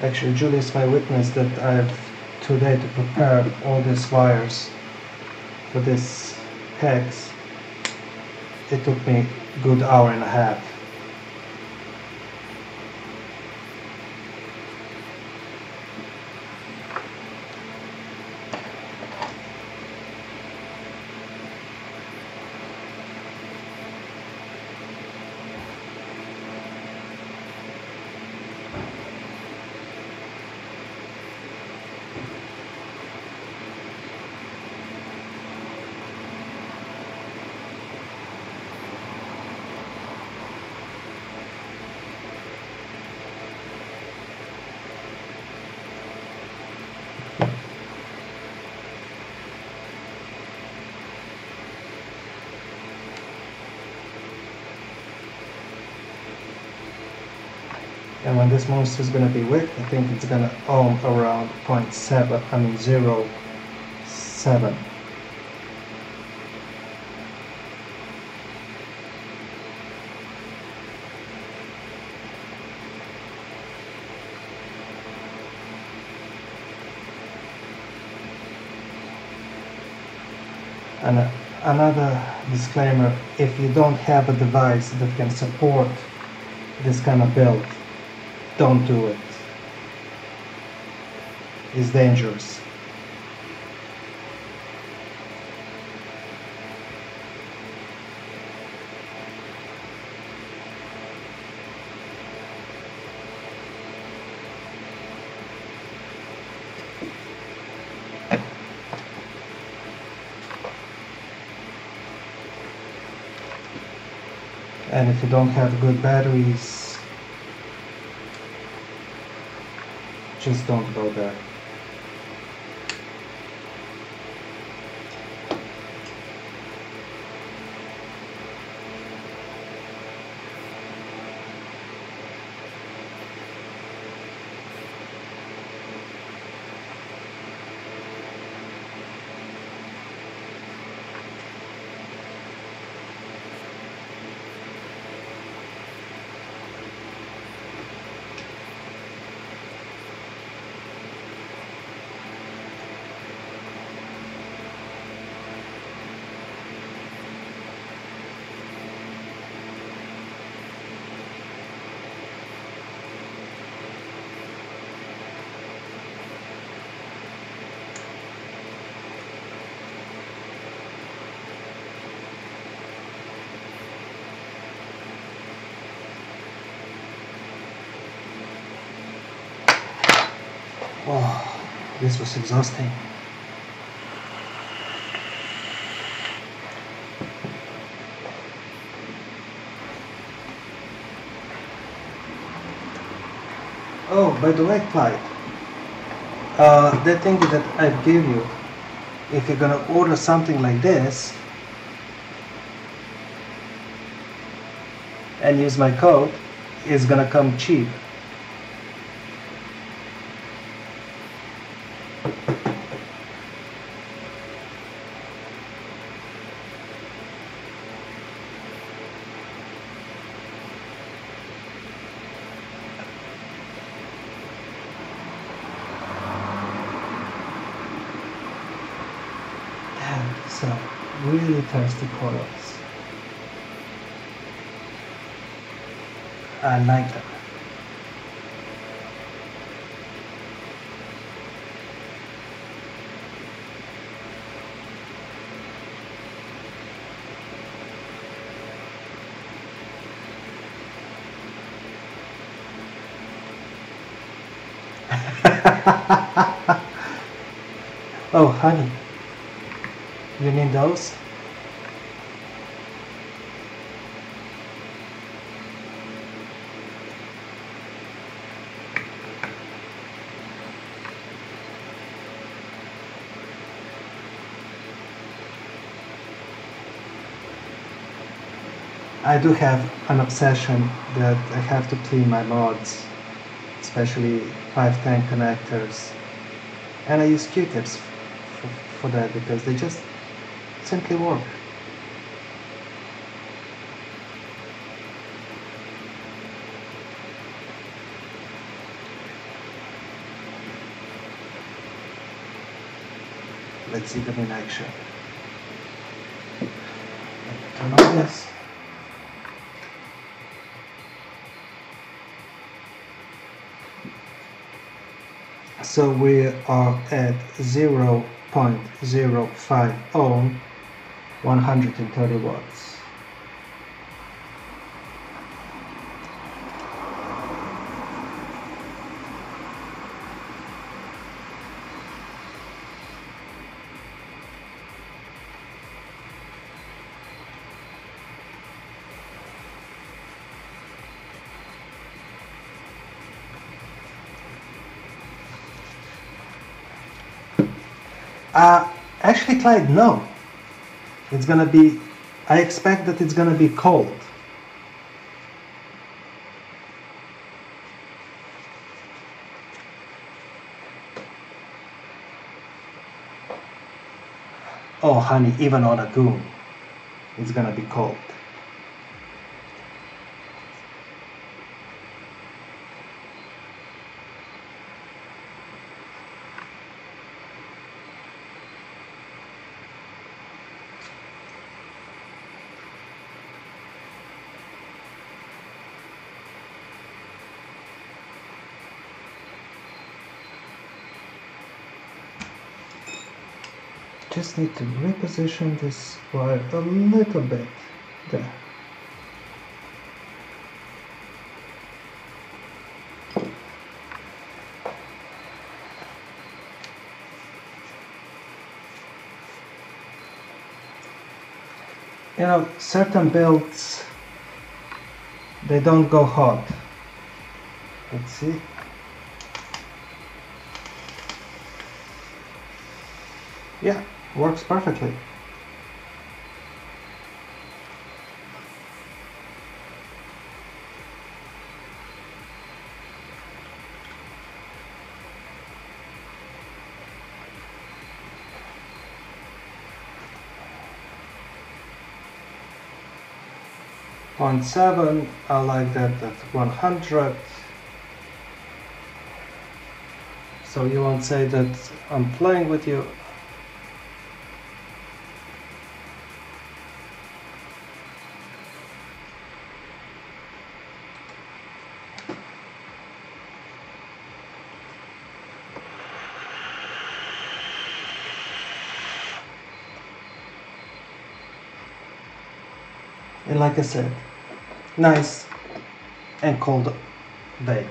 Actually, Julie is my witness that I have today to prepare all these wires for this hex. It took me a good hour and a half. And when this monster is going to be wick, I think it's going to ohm around 0.7. And another disclaimer, if you don't have a device that can support this kind of build, don't do it. It's dangerous. And if you don't have good batteries, just don't go there. Oh, this was exhausting. Oh, by the way, Clyde, that thing that I gave you, if you're gonna order something like this and use my code, it's gonna come cheap. So, really thirsty coils. I like them. Oh, honey. You need those? I do have an obsession that I have to clean my mods, especially 510 connectors, and I use Q-tips for that because they just simply work. Let's see them in action. Turn on this. So we are at 0.05 ohm, 130 watts. Actually, Clyde, no. It's gonna be, I expect that it's gonna be cold. Oh, honey, even on a goon, it's gonna be cold. Just need to reposition this wire a little bit there. You know, certain builds, they don't go hot. Let's see. Yeah, works perfectly. Point 0.7, I like that at 100. So you won't say that I'm playing with you. And like I said, nice and cold day.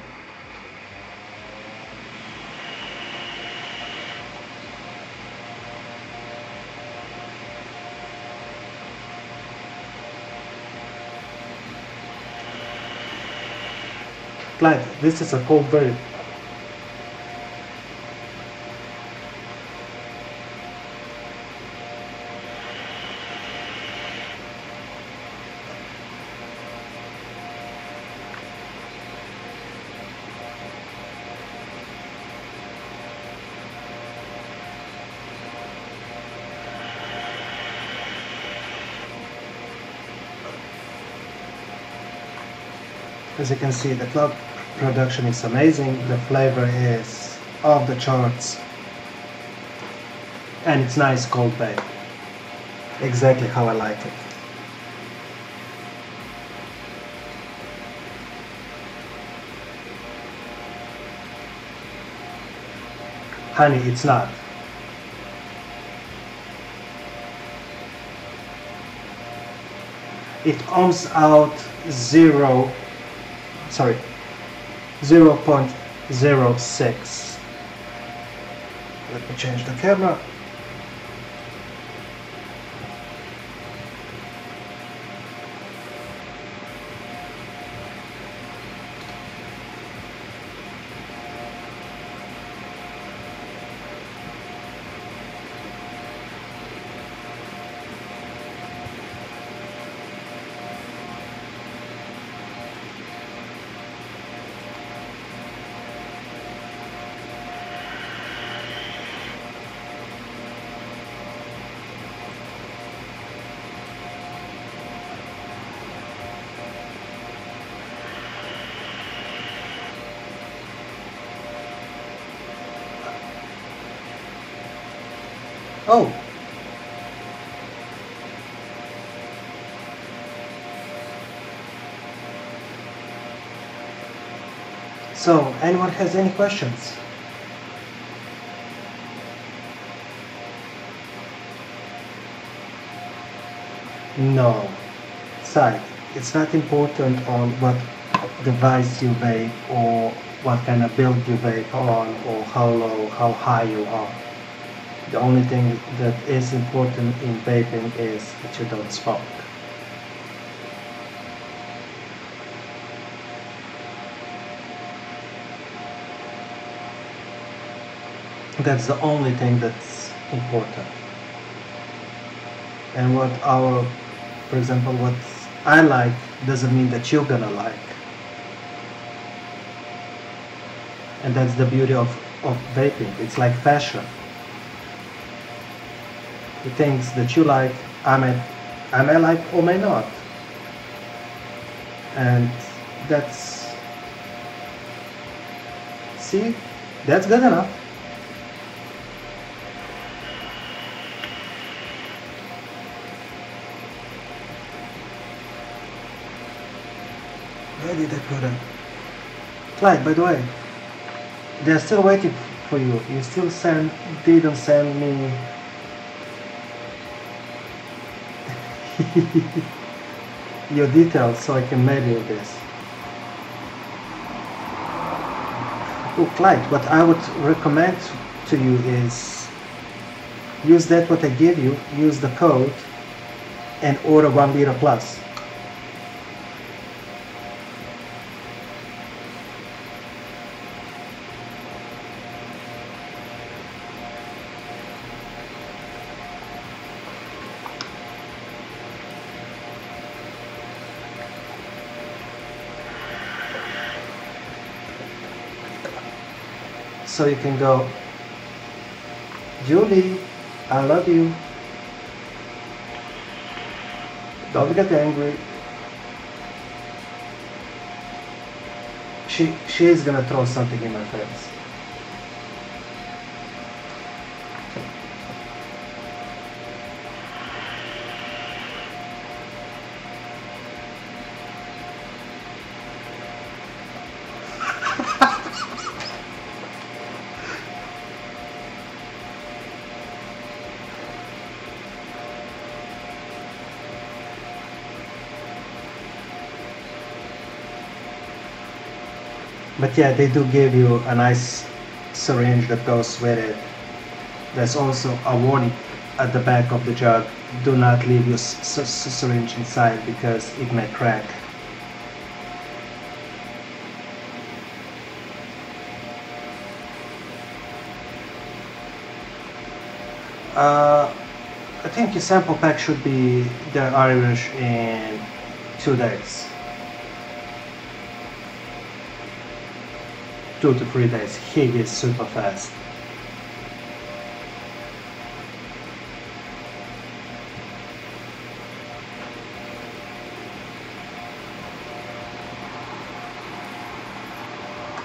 Glad this is a cold bird. As you can see, the cloud production is amazing, the flavor is off the charts, and it's nice cold bake. Exactly how I like it. Honey, it's not. It ohms out 0.06. Let me change the camera. Oh! So, anyone has any questions? No. Side. It's not important on what device you vape or what kind of build you vape on or how low, how high you are. The only thing that is important in vaping is that you don't smoke. That's the only thing that's important. And for example, what I like doesn't mean that you're gonna like. And that's the beauty of vaping. It's like fashion. The things that you like, I may like or may not. And see, that's good enough. Where did I put it? Clyde, by the way, they're still waiting for you. You still didn't send me your details so I can mail you this. Oh, Clyde, what I would recommend to you is use that what I gave you, use the code and order 1 liter plus. So you can go, Julie, I love you. Don't get angry. She is gonna throw something in my face. But yeah, they do give you a nice syringe that goes with it. There's also a warning at the back of the jug. Do not leave your syringe inside because it may crack. I think your sample pack should be the Irish in 2 days. 2 to 3 days. He is super fast.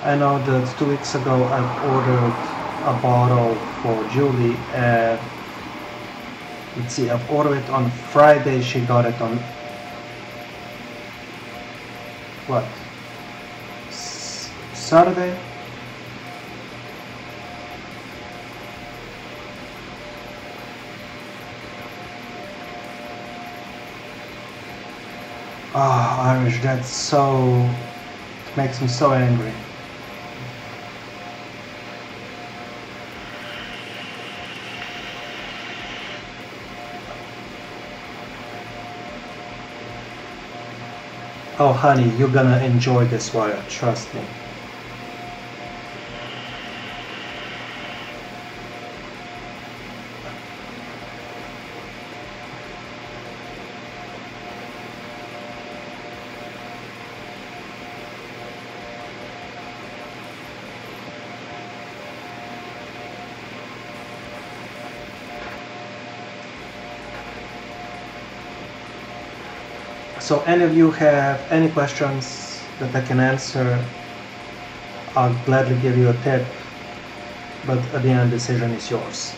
I know that 2 weeks ago I ordered a bottle for Julie and let's see, I've ordered it on Friday, she got it on what? Saturday? Oh, Irish, that's so, it makes me so angry. Oh honey, you're gonna enjoy this wire, trust me. So any of you have any questions that I can answer, I'll gladly give you a tip, but at the end the decision is yours.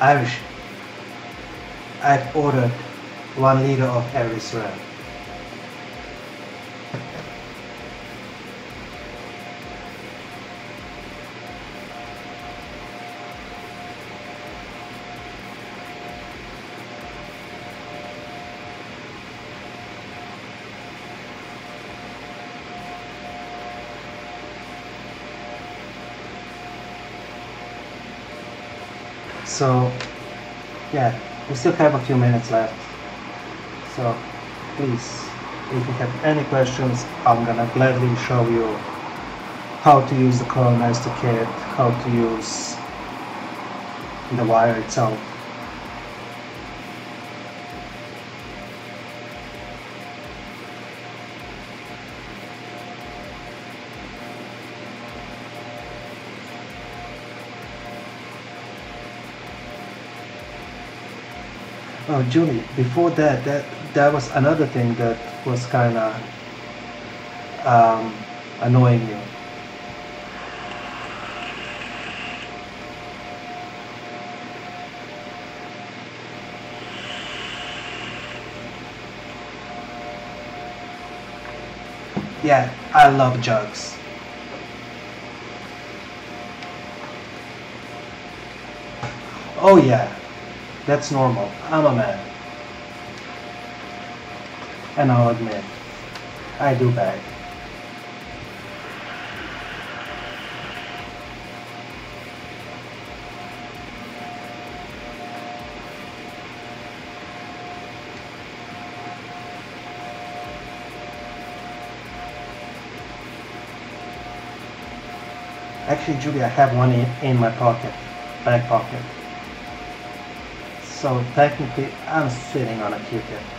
Irish. I've ordered 1 liter of Irish Red. So, yeah, we still have a few minutes left. So, please, if you have any questions, I'm gonna gladly show you how to use the Coil Master Kit, how to use the wire itself. Oh, Julie, before that was another thing that was kind of annoying you. Yeah, I love jugs. Oh yeah, that's normal. I'm a man. And I'll admit, I do beg. Actually, Julie, I have one in my pocket, back pocket. So technically, I'm sitting on a Q-tip.